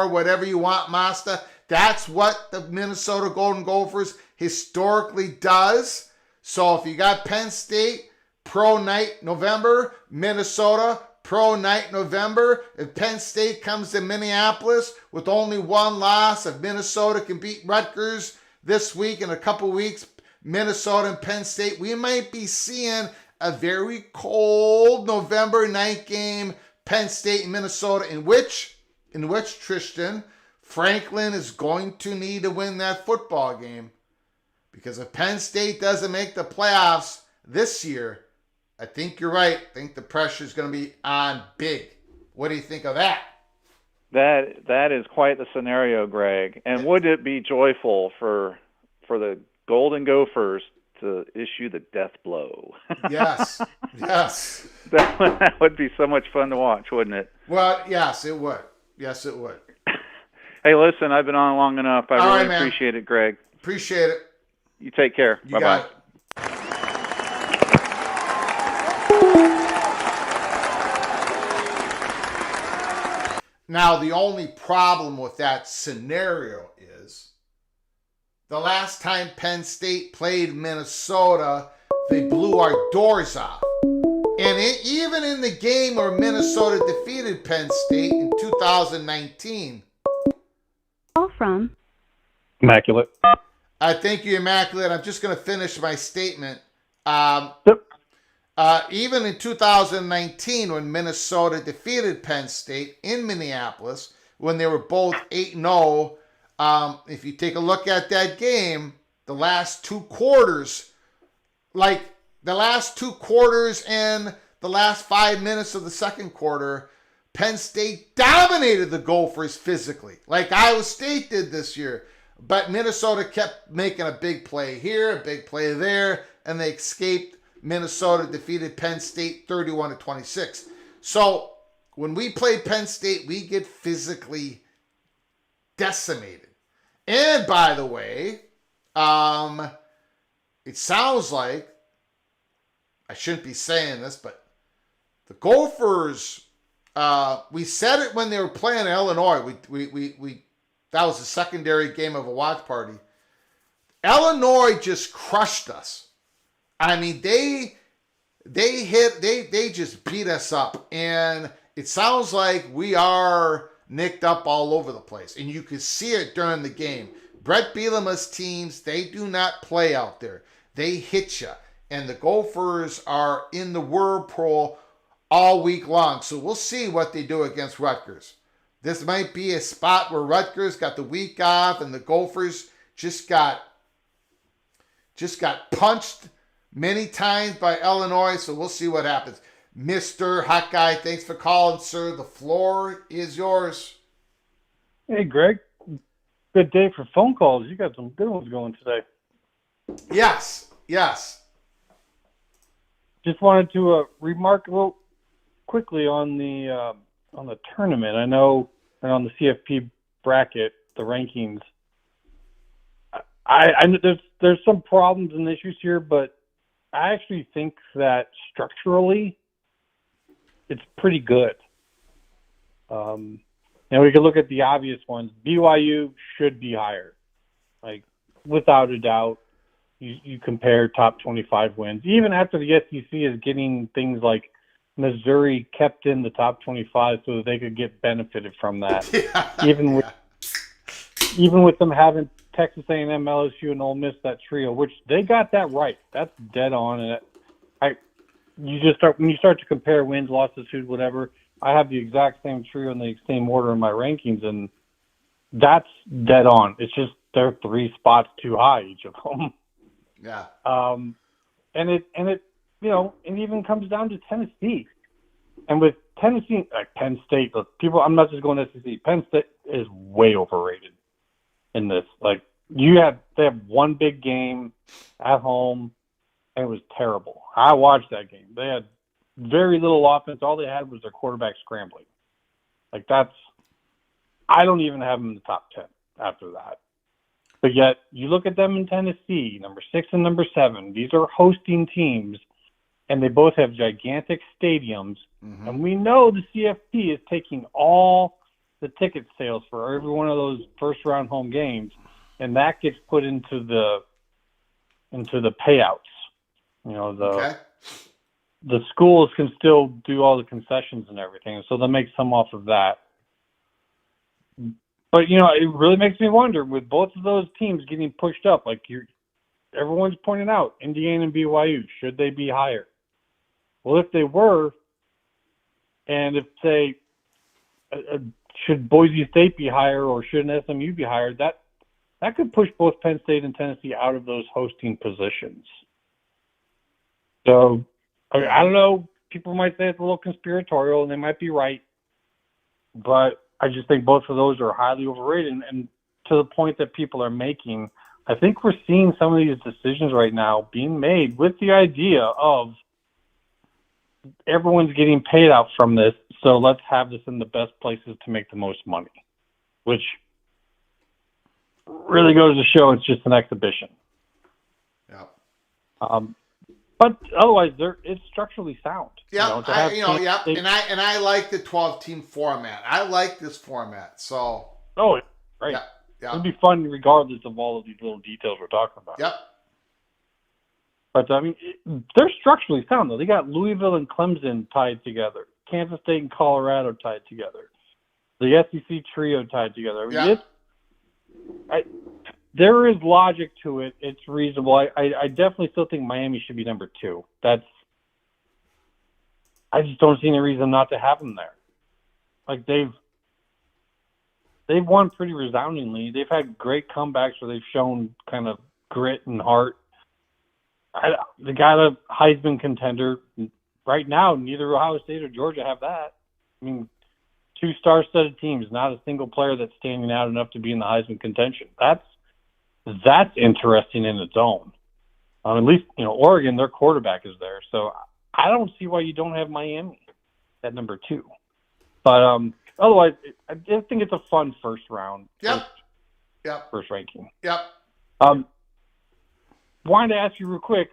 whatever you want, Master. That's what the Minnesota Golden Gophers historically does. So if you got Penn State, pro night November, Minnesota, pro night November. If Penn State comes to Minneapolis with only one loss, if Minnesota can beat Rutgers this week, in a couple weeks, Minnesota and Penn State, we might be seeing a very cold November night game, Penn State and Minnesota, in which Tristan, Franklin is going to need to win that football game. Because if Penn State doesn't make the playoffs this year, I think you're right. I think the pressure is going to be on big. What do you think of that? That is quite the scenario, Greg. And would it be joyful for the Golden Gophers to issue the death blow? Yes. That would be so much fun to watch, wouldn't it? Well, yes, it would. Hey, listen, I've been on long enough. I really appreciate it, Greg. Appreciate it. You take care. You Bye-bye. got it. Now, the only problem with that scenario is the last time Penn State played Minnesota, they blew our doors off. And even in the game where Minnesota defeated Penn State in 2019. Call from Immaculate. Thank you, Immaculate. I'm just going to finish my statement. Even in 2019, when Minnesota defeated Penn State in Minneapolis, when they were both 8-0, if you take a look at that game, the last two quarters and the last 5 minutes of the second quarter, Penn State dominated the Gophers physically, like Iowa State did this year. But Minnesota kept making a big play here, a big play there, and they escaped. Minnesota defeated Penn State 31-26. So when we play Penn State, we get physically decimated. And by the way, it sounds like, I shouldn't be saying this, but the Gophers, we said it when they were playing Illinois. We that was a secondary game of a watch party. Illinois just crushed us. I mean, they just beat us up, and it sounds like we are nicked up all over the place, and you could see it during the game. Brett Bielema's teams, they do not play out there. They hit you, and the Gophers are in the whirlpool all week long. So we'll see what they do against Rutgers. This might be a spot where Rutgers got the week off, and the Gophers just got punched many times by Illinois. So we'll see what happens. Mr. Hot Guy, thanks for calling, sir. The floor is yours. Hey, Greg. Good day for phone calls. You got some good ones going today. Yes. Just wanted to remark a little quickly on the tournament. I know, and on the CFP bracket, the rankings. I know there's some problems and issues here, but I actually think that structurally, it's pretty good. We could look at the obvious ones. BYU should be higher, like without a doubt. You compare top 25 wins, even after the SEC is getting things like Missouri kept in the top 25 so that they could get benefited from that. Even with them having Texas A&M, LSU, and Ole Miss, that trio, which they got that right. That's dead on. And when you start to compare wins, losses, whatever, I have the exact same trio in the same order in my rankings, and that's dead on. It's just they're 3 spots too high, each of them. Yeah. And it even comes down to Tennessee. And with Tennessee, like Penn State, I'm not just going to SEC. Penn State is way overrated in this. Like they have one big game at home, and it was terrible. I watched that game. They had very little offense. All they had was their quarterback scrambling. Like I don't even have them in the top 10 after that. But yet, you look at them in Tennessee, number 6 and number 7. These are hosting teams, and they both have gigantic stadiums. Mm-hmm. And we know the CFP is taking all the ticket sales for every one of those first-round home games, and that gets put into the payouts. The schools can still do all the concessions and everything, so they'll make some off of that. But, it really makes me wonder, with both of those teams getting pushed up, like everyone's pointing out, Indiana and BYU, should they be higher? Well, if they were, and if, say, should Boise State be higher or should an SMU be higher, that could push both Penn State and Tennessee out of those hosting positions. So, I don't know. People might say it's a little conspiratorial, and they might be right. But I just think both of those are highly overrated. And to the point that people are making, I think we're seeing some of these decisions right now being made with the idea of everyone's getting paid out from this, so let's have this in the best places to make the most money, which really goes to show it's just an exhibition. Yeah. But otherwise, it's structurally sound. Yeah, and I like the 12-team format. I like this format. So. Oh, right. Yeah. It'd be fun regardless of all of these little details we're talking about. Yep. But they're structurally sound though. They got Louisville and Clemson tied together, Kansas State and Colorado tied together, the SEC trio tied together. There is logic to it. It's reasonable. I definitely still think Miami should be number 2. I just don't see any reason not to have them there. Like they've won pretty resoundingly. They've had great comebacks where they've shown kind of grit and heart. They got a Heisman contender right now. Neither Ohio State or Georgia have that. 2 star-studded teams, not a single player that's standing out enough to be in the Heisman contention. That's interesting in its own. At least, Oregon, their quarterback is there. So I don't see why you don't have Miami at number 2. But otherwise, I just think it's a fun first round. Yep. First ranking. Yep. Wanted to ask you real quick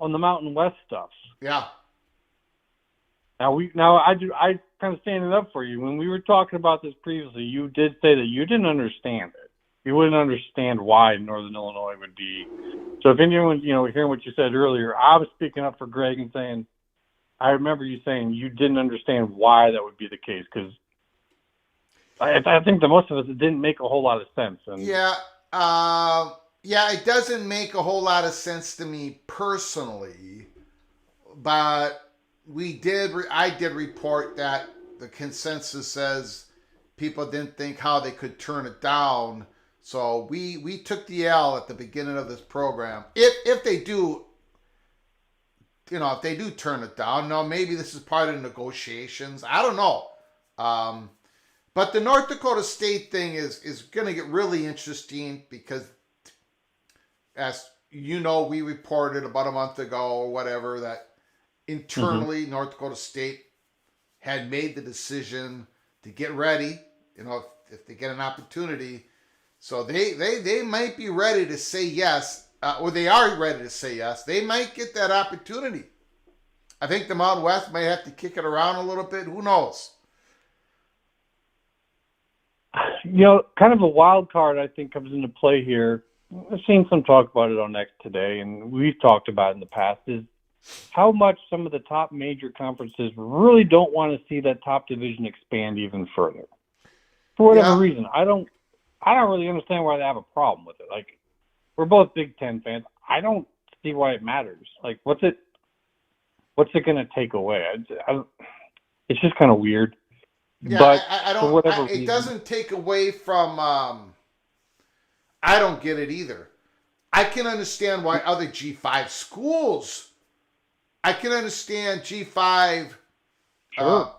on the Mountain West stuff. Yeah. Now I kind of standing up for you. When we were talking about this previously, you did say that you didn't understand it. You wouldn't understand why Northern Illinois would be. So if anyone, hearing what you said earlier, I was speaking up for Greg and saying, I remember you saying you didn't understand why that would be the case, because I think that most of us, it didn't make a whole lot of sense. And Yeah. It doesn't make a whole lot of sense to me personally, but I did report that the consensus says people didn't think how they could turn it down. So we took the L at the beginning of this program. If they do, if they do turn it down, no, maybe this is part of the negotiations. I don't know. But the North Dakota State thing is going to get really interesting because, as you know, we reported about a month ago or whatever that internally North Dakota State had made the decision to get ready, if they get an opportunity. So they might be ready to say yes, or they are ready to say yes. They might get that opportunity. I think the Mountain West might have to kick it around a little bit. Who knows? Kind of a wild card, I think, comes into play here. I've seen some talk about it on X today, and we've talked about it in the past, is how much some of the top major conferences really don't want to see that top division expand even further. For whatever reason, I don't really understand why they have a problem with it. Like, we're both Big Ten fans. I don't see why it matters. Like, what's it going to take away? It's just kind of weird. Yeah, but I don't. For whatever reason, it doesn't take away from. I don't get it either. I can understand why other G5 schools. I can understand G5. Sure.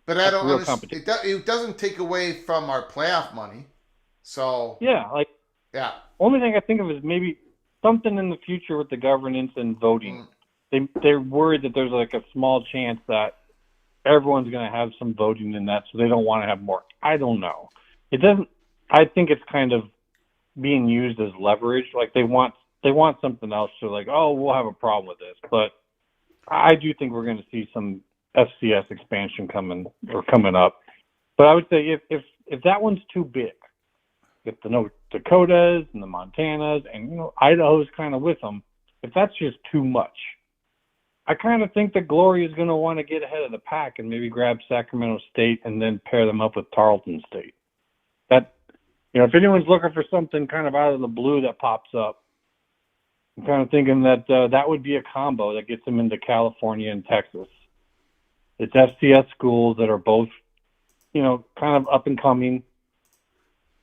But I don't understand. It doesn't take away from our playoff money. So. Yeah, only thing I think of is maybe something in the future with the governance and voting. They're worried that there's like a small chance that everyone's going to have some voting in that, so they don't want to have more. I don't know. It doesn't. I think it's kind of being used as leverage. Like they want something else. So like, oh, we'll have a problem with this. But I do think we're going to see some FCS expansion coming up. But I would say if that one's too big, if the North Dakotas and the Montanas and Idaho's kind of with them, if that's just too much, I kind of think that Glory is going to want to get ahead of the pack and maybe grab Sacramento State and then pair them up with Tarleton State. That, if anyone's looking for something kind of out of the blue that pops up, I'm kind of thinking that that would be a combo that gets them into California and Texas. It's FCS schools that are both, kind of up and coming.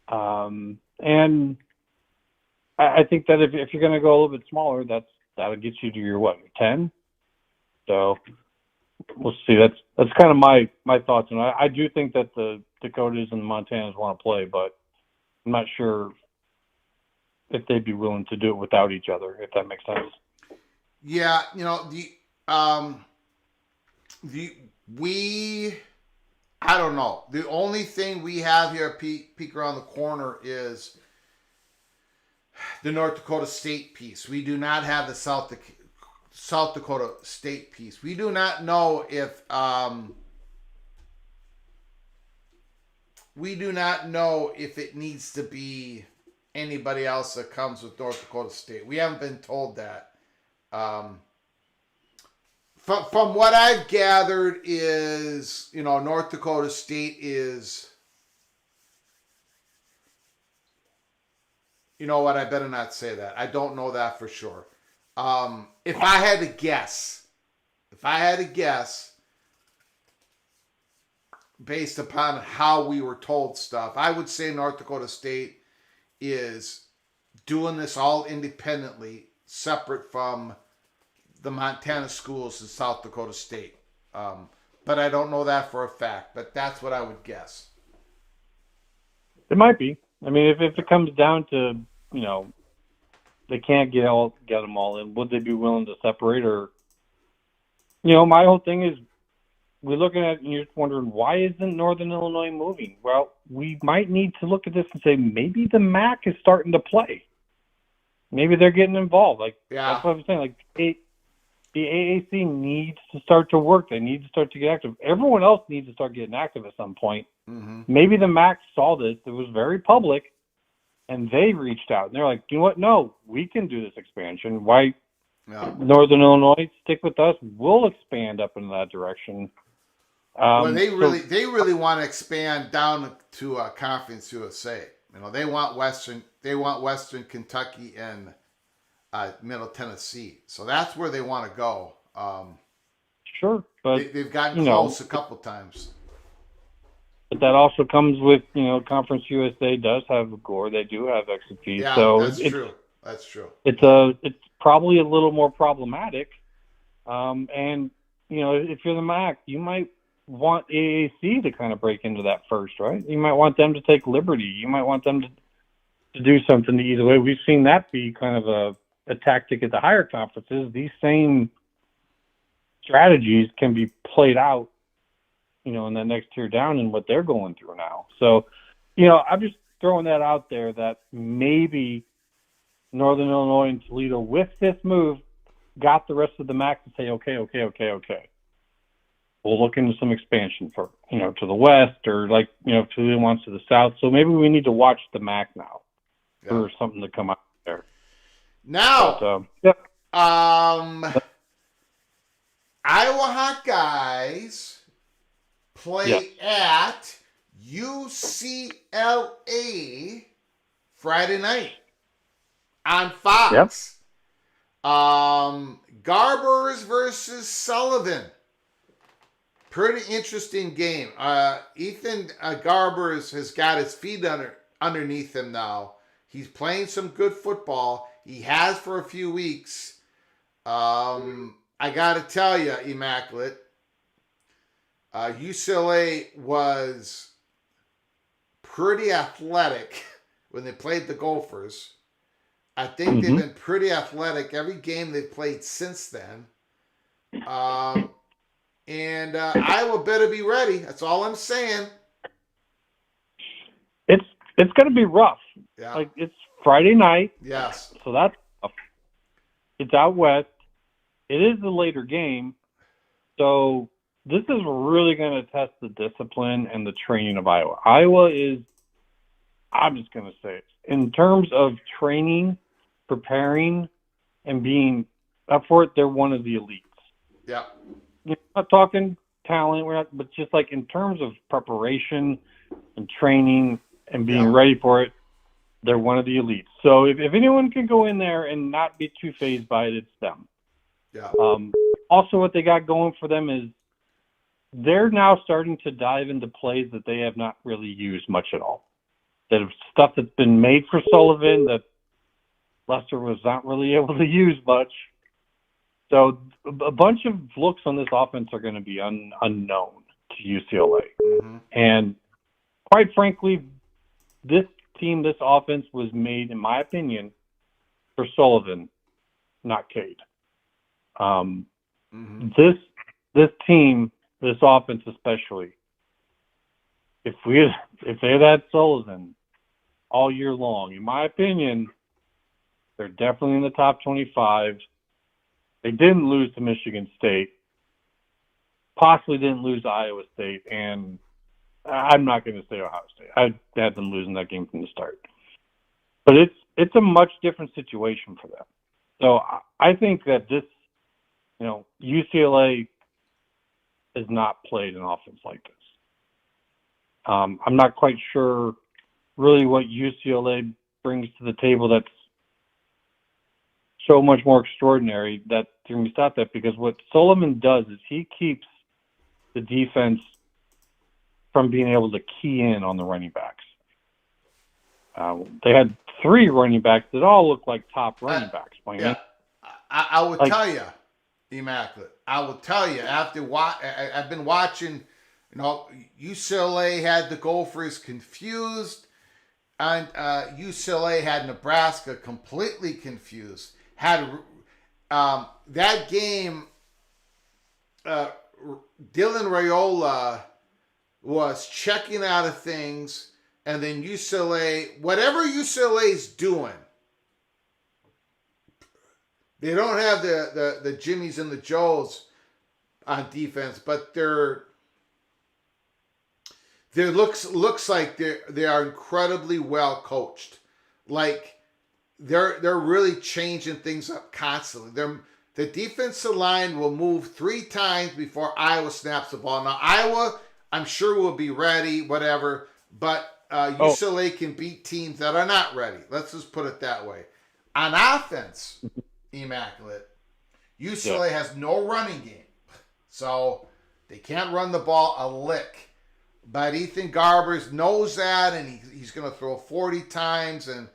And I think that if you're going to go a little bit smaller, that would get you to your 10? So we'll see. That's kind of my thoughts. And I do think that the Dakotas and the Montanas want to play, but I'm not sure if they'd be willing to do it without each other, if that makes sense. Yeah, I don't know. The only thing we have here at Peak around the corner is the North Dakota State piece. We do not have the South Dakota State piece. We do not know if it needs to be anybody else that comes with North Dakota State. We haven't been told that. From what I've gathered is, North Dakota State is, you know what, I better not say that. I don't know that for sure. If I had to guess, based upon how we were told stuff, I would say North Dakota State is doing this all independently, separate from the Montana schools in South Dakota State. But I don't know that for a fact, but that's what I would guess. It might be. I mean, if it comes down to, they can't get them all in, would they be willing to separate? Or, my whole thing is, we're looking at it and you're just wondering, why isn't Northern Illinois moving? Well, we might need to look at this and say, maybe the MAC is starting to play. Maybe they're getting involved. Like, Yeah. that's what I'm saying. Like, the AAC needs to start to work. They need to start to get active. Everyone else needs to start getting active at some point. Mm-hmm. Maybe the MAC saw this. It was very public, and they reached out. And they're like, you know what? No, we can do this expansion. Why Yeah. Northern Illinois, stick with us. We'll expand up in that direction. Well, they really want to expand down to Conference USA. You know, they want Western Kentucky and Middle Tennessee. So that's where they want to go. Sure, but They've gotten close a couple times. But that also comes with, Conference USA does have a GOR. They do have XFP. Yeah, so that's true. That's true. It's probably a little more problematic. And, if you're the MAC, you might want AAC to kind of break into that first, right? You might want them to take liberty. You might want them to do something either way. We've seen that be kind of a tactic at the higher conferences. These same strategies can be played out, in the next tier down and what they're going through now. So, I'm just throwing that out there that maybe Northern Illinois and Toledo, with this move, got the rest of the MAC to say, okay. We'll look into some expansion for, to the west, or if Toledo wants to the south. So maybe we need to watch the MAC now for something to come out there. Now, but, Iowa Hawkeyes play at UCLA Friday night on Fox. Garbers versus Sullivan. Pretty interesting game. Ethan Garbers has got his feet underneath him now. He's playing some good football. He has for a few weeks. I got to tell you, Immaculate, UCLA was pretty athletic when they played the Gophers. I think they've been pretty athletic every game they've played since then. And Iowa better be ready. That's all I'm saying. It's going to be rough. Yeah. It's Friday night. Yes. So that's tough. It's out west. It is the later game. So this is really going to test the discipline and the training of Iowa. Iowa is, I'm just going to say it, in terms of training, preparing, and being up for it, they're one of the elites. Yeah. We're not talking talent, but just in terms of preparation and training and being ready for it, they're one of the elites. So if anyone can go in there and not be too fazed by it, it's them. Yeah. Also, what they got going for them is they're now starting to dive into plays that they have not really used much at all. That have stuff that's been made for Sullivan that Lester was not really able to use much. So a bunch of looks on this offense are going to be unknown to UCLA. Mm-hmm. And quite frankly, this offense was made, in my opinion, for Sullivan, not Cade. This team, this offense especially, if they had had Sullivan all year long, in my opinion, they're definitely in the top 25. They didn't lose to Michigan State, possibly didn't lose to Iowa State, and I'm not going to say Ohio State. I had them losing that game from the start. But it's a much different situation for them. So I think that this, UCLA has not played an offense like this. I'm not quite sure really what UCLA brings to the table that's so much more extraordinary that can we stop that, because what Sullivan does is he keeps the defense from being able to key in on the running backs. They had 3 running backs that all look like top running backs. I will tell you, Immaculate. I will tell you, I've been watching, UCLA had the Gophers confused, and UCLA had Nebraska completely confused. Had that game Dylan Raiola was checking out of things, and then UCLA, whatever UCLA's doing, they don't have the Jimmies and the Joes on defense, but they're looks like they are incredibly well coached. Like they're really changing things up constantly. The defensive line will move 3 times before Iowa snaps the ball. Now Iowa, I'm sure, will be ready, whatever, but UCLA can beat teams that are not ready. Let's just put it that way. On offense, immaculate. UCLA has no running game, so they can't run the ball a lick. But Ethan Garbers knows that, and he's going to throw 40 times, and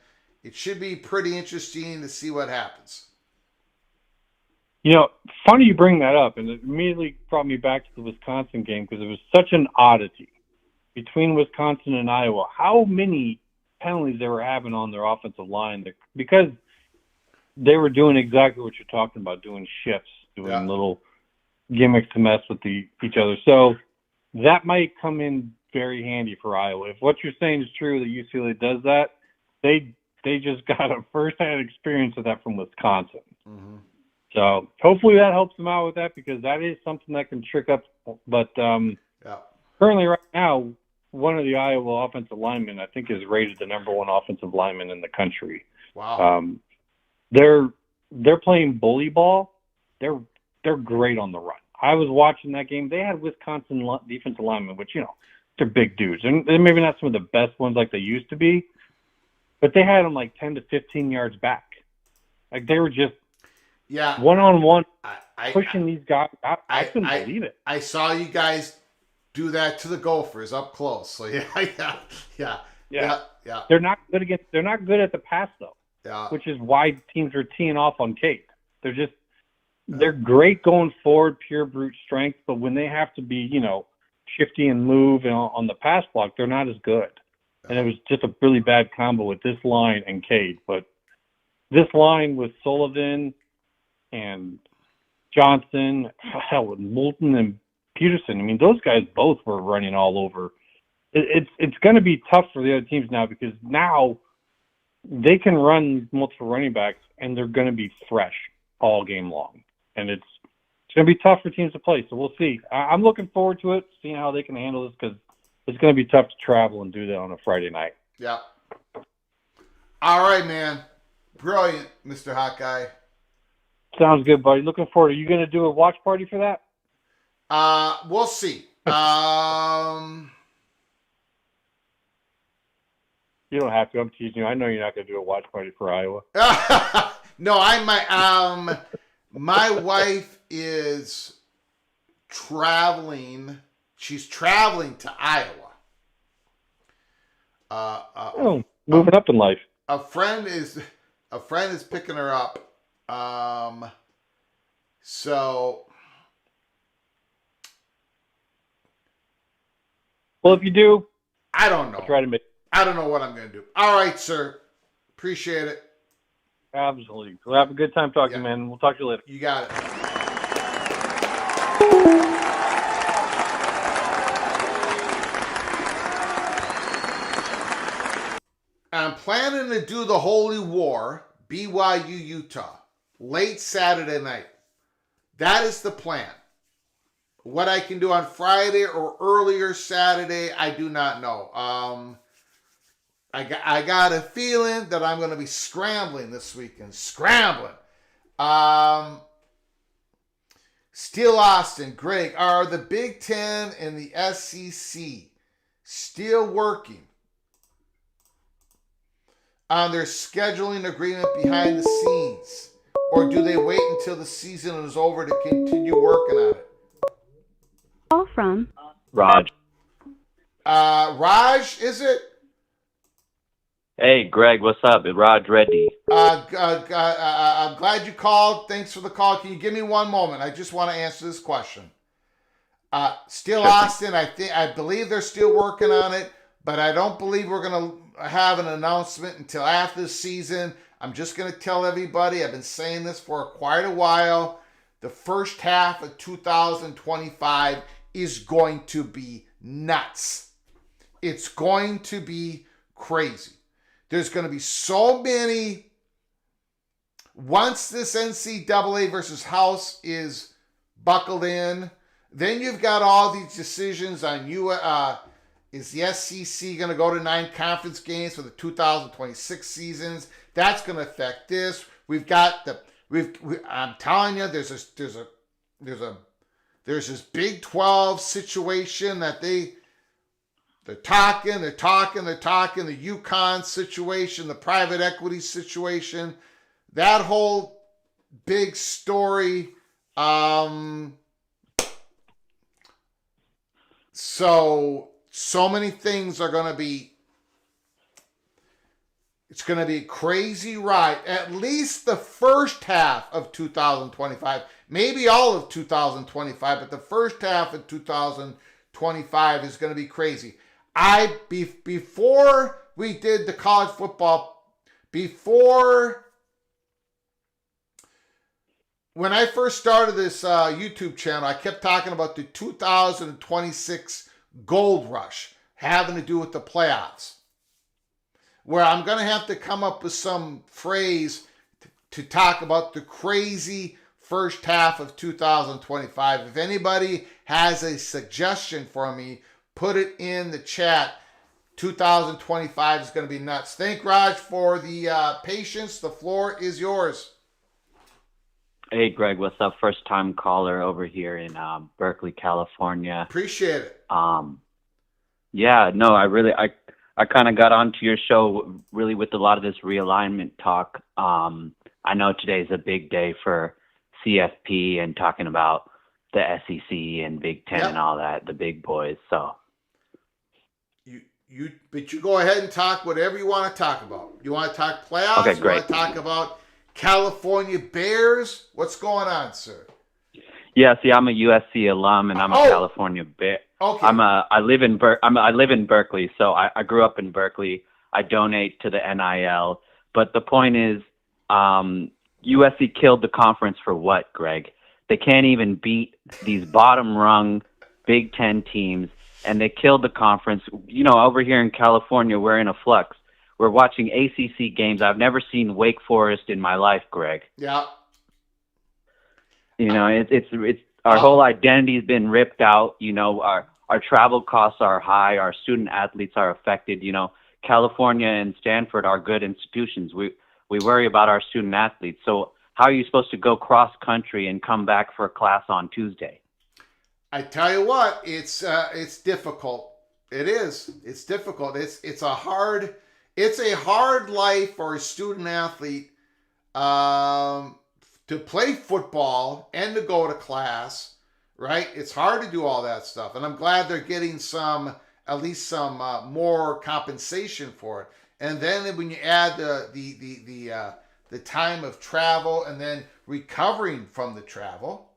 it should be pretty interesting to see what happens. You know, funny you bring that up, and it immediately brought me back to the Wisconsin game because it was such an oddity between Wisconsin and Iowa. How many penalties they were having on their offensive line because they were doing exactly what you're talking about, doing shifts, doing little gimmicks to mess with each other. So that might come in very handy for Iowa. If what you're saying is true, that UCLA does that, they just got a first-hand experience of that from Wisconsin. Mm-hmm. So hopefully that helps them out with that, because that is something that can trick up. But currently right now, one of the Iowa offensive linemen, I think, is rated the number 1 offensive lineman in the country. Wow. They're playing bully ball. They're great on the run. I was watching that game. They had Wisconsin defensive linemen, which, you know, they're big dudes. And they're maybe not some of the best ones like they used to be, but they had them like 10 to 15 yards back. Like they were just one-on-one pushing these guys. I couldn't believe it. I saw you guys do that to the Gophers up close. So yeah. They're not good at the pass though. Yeah. Which is why teams are teeing off on Kate. They're great going forward, pure brute strength, but when they have to be, you know, shifty and move on the pass block, they're not as good. And it was just a really bad combo with this line and Cade. But this line with Sullivan and Johnson, hell, with Moulton and Peterson, I mean, those guys both were running all over. It's going to be tough for the other teams now, because now they can run multiple running backs and they're going to be fresh all game long. And it's going to be tough for teams to play, so we'll see. I'm looking forward to it, seeing how they can handle this, because it's going to be tough to travel and do that on a Friday night. Yeah. All right, man. Brilliant, Mr. Hawkeye. Sounds good, buddy. Looking forward. Are you going to do a watch party for that? We'll see. You don't have to. I'm teasing you. I know you're not going to do a watch party for Iowa. No, I might. My wife is traveling. She's traveling to Iowa. Moving up in life. A friend is picking her up. So. Well, if you do, I don't know. I'll try to make. I don't know what I'm going to do. All right, sir. Appreciate it. Absolutely. We'll have a good time talking, man. We'll talk to you later. You got it. I'm planning to do the Holy War, BYU, Utah, late Saturday night. That is the plan. What I can do on Friday or earlier Saturday, I do not know. I got a feeling that I'm going to be scrambling this weekend. Scrambling. Steel Austin, Greg, are the Big Ten and the SEC still working on their scheduling agreement behind the scenes? Or do they wait until the season is over to continue working on it? Call from Raj. Raj, is it? Hey, Greg, what's up? It's Raj Reddy. I'm glad you called. Thanks for the call. Can you give me one moment? I just want to answer this question. Still Sure. Austin, I believe they're still working on it, but I don't believe we're going to have an announcement until after the season. I'm just going to tell everybody, I've been saying this for quite a while, the first half of 2025 is going to be nuts. It's going to be crazy. There's going to be so many. Once this NCAA versus House is buckled in, then you've got all these decisions on you. Is the SEC going to go to 9 conference games for the 2026 seasons? That's going to affect this. We've got the. I'm telling you, there's this Big 12 situation that they're talking. The UConn situation, the private equity situation, that whole big story. So many things are going to be. It's going to be a crazy ride. At least the first half of 2025, maybe all of 2025, but the first half of 2025 is going to be crazy. Before we did the college football, when I first started this YouTube channel, I kept talking about the 2026 gold rush having to do with the playoffs, where I'm going to have to come up with some phrase to talk about the crazy first half of 2025. If anybody has a suggestion for me, put it in the chat. 2025 is going to be nuts. Thank Raj for the patience. The floor is yours. Hey, Greg, what's up? First time caller over here in Berkeley, California. Appreciate it. Yeah, no, I kind of got onto your show really with a lot of this realignment talk. I know today's a big day for CFP and talking about the SEC and Big Ten and all that, the big boys. So but you go ahead and talk whatever you want to talk about. You want to talk playoffs? Okay, great. You want to talk about California Bears? What's going on, sir? Yeah, see, I'm a USC alum and I'm a California Bear. Okay. I live in Berkeley, so I grew up in Berkeley. I donate to the NIL, but the point is, USC killed the conference for what, Greg? They can't even beat these bottom rung Big Ten teams, and they killed the conference. You know, over here in California, we're in a flux. We're watching ACC games. I've never seen Wake Forest in my life, Greg. Yeah. You know, it's our whole identity has been ripped out. You know, our travel costs are high. Our student athletes are affected. You know, California and Stanford are good institutions. We worry about our student athletes. So how are you supposed to go cross country and come back for a class on Tuesday? I tell you what, it's difficult. It is. It's difficult. It's a hard life for a student athlete to play football and to go to class, right? It's hard to do all that stuff, and I'm glad they're getting at least some more compensation for it. And then when you add the time of travel and then recovering from the travel,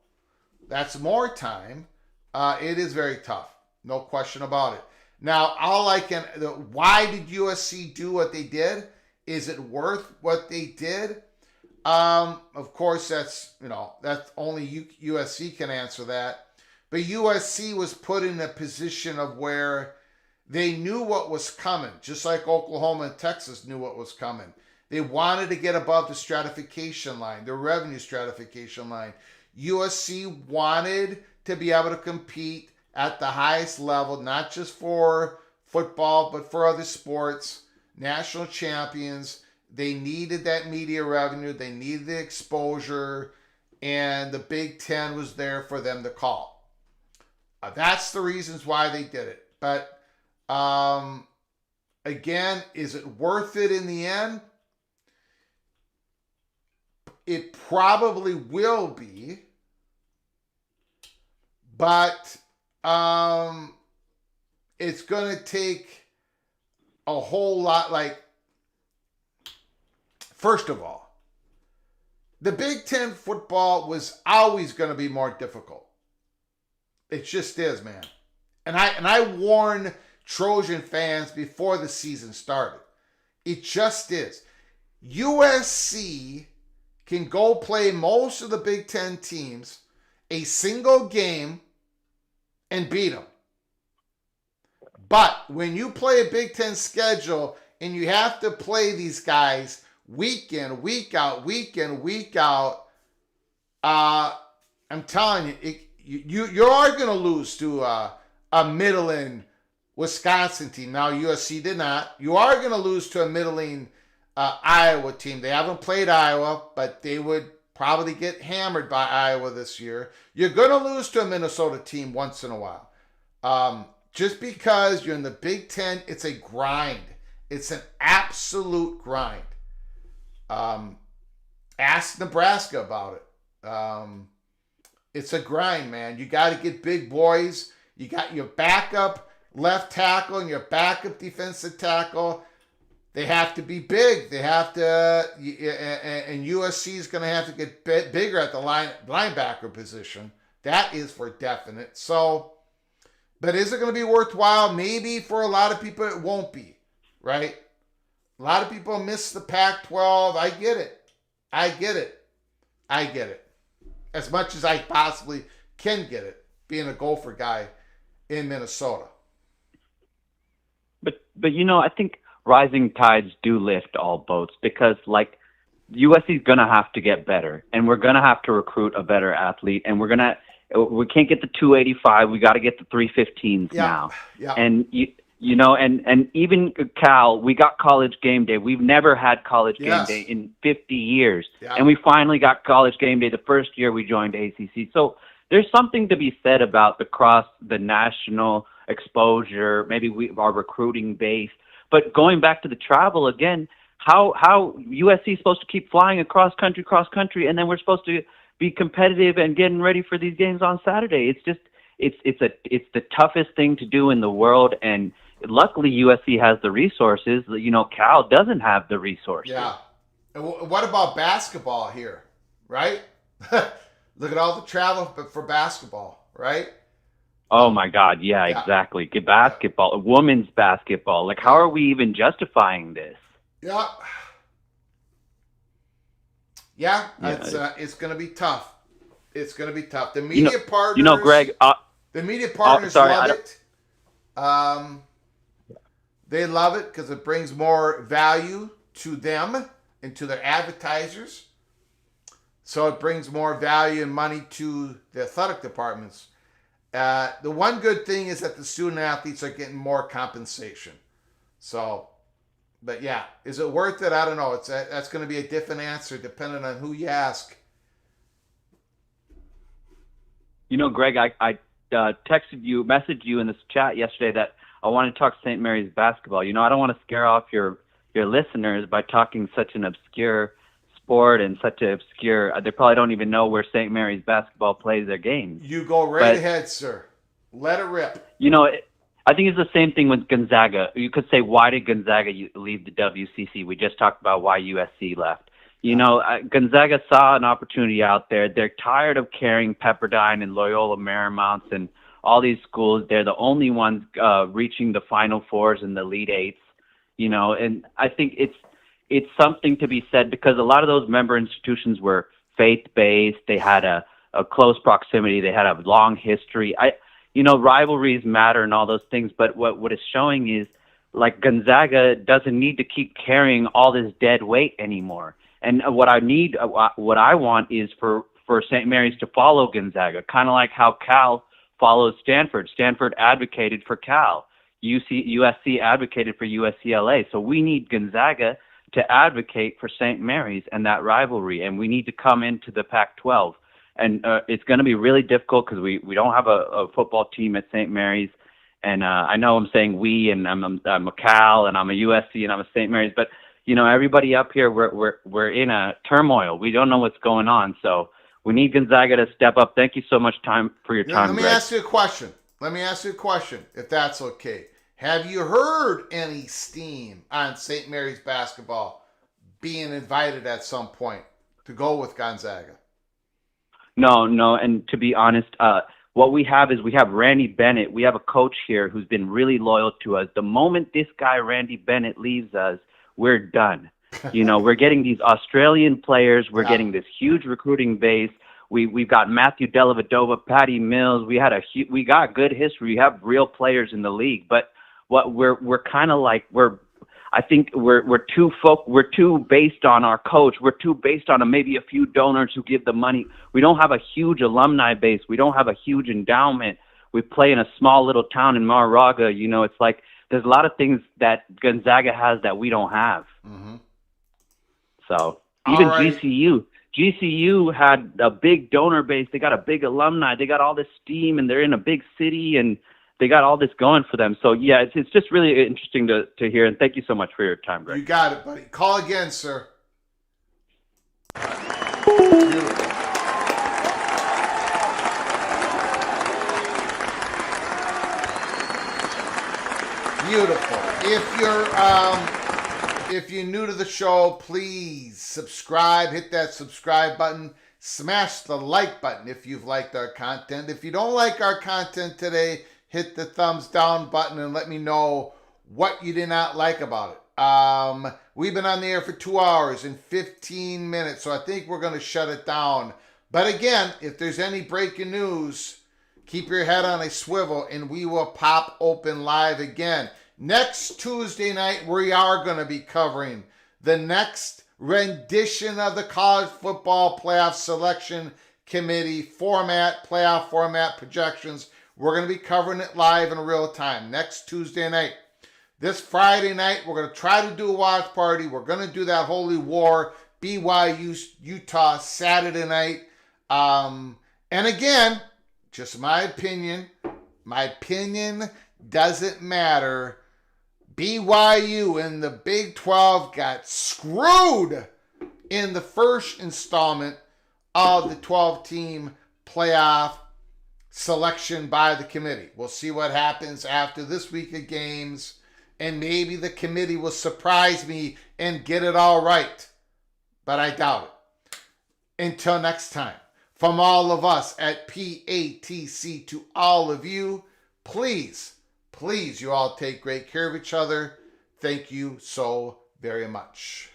that's more time. It is very tough, no question about it. Now, why did USC do what they did? Is it worth what they did? Of course, that's only USC can answer that. But USC was put in a position of where they knew what was coming, just like Oklahoma and Texas knew what was coming. They wanted to get above the stratification line, the revenue stratification line. USC wanted to be able to compete at the highest level, not just for football, but for other sports, national champions. They needed that media revenue. They needed the exposure, and the Big Ten was there for them to call. That's the reasons why they did it. But again, is it worth it in the end? It probably will be, but it's going to take a whole lot. Like, first of all, the Big Ten football was always going to be more difficult. It just is, man. And I warned Trojan fans before the season started. It just is. USC can go play most of the Big Ten teams a single game and beat them. But when you play a Big Ten schedule and you have to play these guys week in, week out, I'm telling you, you are going to lose to a middling Wisconsin team. Now, USC did not. You are going to lose to a middling Iowa team. They haven't played Iowa, but they would probably get hammered by Iowa this year. You're going to lose to a Minnesota team once in a while. Just because you're in the Big Ten, it's a grind. It's an absolute grind. Ask Nebraska about it. It's a grind, man. You got to get big boys. You got your backup left tackle and your backup defensive tackle. They have to be big. They have to, and USC is going to have to get bigger at the linebacker position. That is for definite. So, but is it going to be worthwhile? Maybe for a lot of people it won't be, right? A lot of people miss the Pac-12. I get it. As much as I possibly can get it, being a Gopher guy in Minnesota. But I think rising tides do lift all boats, because like USC is going to have to get better, and we're going to have to recruit a better athlete, and we can't get the 285. We got to get the 315s now. Yeah. And and even Cal, we got College Game Day. We've never had College Game Day in 50 years. Yeah. And we finally got College Game Day the first year we joined ACC. So there's something to be said about the national exposure, maybe our recruiting base. But going back to the travel again, how USC is supposed to keep flying across country, and then we're supposed to be competitive and getting ready for these games on Saturday. It's just it's the toughest thing to do in the world, and luckily USC has the resources. Cal doesn't have the resources. Yeah. And what about basketball here, right? Look at all the travel for basketball, right? Oh my God, yeah. Exactly. Get basketball, women's basketball. Like, how are we even justifying this? Yeah. Yeah, it's going to be tough. It's going to be tough. The media partners, Greg. The media partners love it. They love it because it brings more value to them and to their advertisers. So it brings more value and money to the athletic departments. The one good thing is that the student athletes are getting more compensation. So, but yeah, is it worth it? I don't know. That's going to be a different answer depending on who you ask. Greg, I messaged you in this chat yesterday that I want to talk St. Mary's basketball. I don't want to scare off your listeners by talking such an obscure sport and such an obscure. They probably don't even know where St. Mary's basketball plays their games. You go right ahead, sir. Let it rip. I think it's the same thing with Gonzaga. You could say, why did Gonzaga leave the WCC? We just talked about why USC left. Gonzaga saw an opportunity out there. They're tired of carrying Pepperdine and Loyola Marymount and all these schools. They're the only ones reaching the Final Fours and the Elite Eights. And I think it's something to be said because a lot of those member institutions were faith-based. They had a close proximity. They had a long history. Rivalries matter and all those things, but what it's showing is like Gonzaga doesn't need to keep carrying all this dead weight anymore. And what I want is for St. Mary's to follow Gonzaga, kind of like how Cal follows Stanford. Stanford advocated for Cal. USC advocated for USCLA. So we need Gonzaga to advocate for St. Mary's and that rivalry, and we need to come into the Pac-12. And it's going to be really difficult because we don't have a football team at St. Mary's. And I know I'm saying we, and I'm a Cal, and I'm a USC, and I'm a St. Mary's, but everybody up here, we're in a turmoil. We don't know what's going on, so we need Gonzaga to step up. Thank you so much for your time, Let me Greg. ask you a question, if that's okay. Have you heard any steam on St. Mary's basketball being invited at some point to go with Gonzaga? No, and to be honest, what we have is we have Randy Bennett. We have a coach here who's been really loyal to us. The moment this guy, Randy Bennett, leaves us, we're done. You know, we're getting these Australian players. We're Yeah. getting this huge recruiting base. We've got Matthew Dellavedova, Patty Mills. We got good history. We have real players in the league. But what we're kind of like I think we're too based on our coach. We're too based on maybe a few donors who give the money. We don't have a huge alumni base. We don't have a huge endowment. We play in a small little town in Mar-a-Lago. You know, it's like there's a lot of things that Gonzaga has that we don't have. Mm-hmm. So even All right. GCU had a big donor base. They got a big alumni. They got all this steam, and they're in a big city, and they got all this going for them. So yeah, it's just really interesting to hear. And thank you so much for your time, Greg. You got it, buddy. Call again, sir. Beautiful. Beautiful. If you're new to the show, please subscribe. Hit that subscribe button. Smash the like button if you've liked our content. If you don't like our content today, hit the thumbs down button and let me know what you did not like about it. We've been on the air for 2 hours and 15 minutes, so I think we're going to shut it down. But again, if there's any breaking news, keep your head on a swivel and we will pop open live again. Next Tuesday night, we are going to be covering the next rendition of the College Football Playoff Selection Committee playoff format projections. We're going to be covering it live in real time next Tuesday night. This Friday night, we're going to try to do a watch party. We're going to do that Holy War, BYU, Utah, Saturday night. And again, just my opinion doesn't matter. BYU in the Big 12 got screwed in the first installment of the 12-team playoff selection by the committee. We'll see what happens after this week of games, and maybe the committee will surprise me and get it all right. But I doubt it. Until next time, from all of us at PATC to all of you, please, you all take great care of each other. Thank you so very much.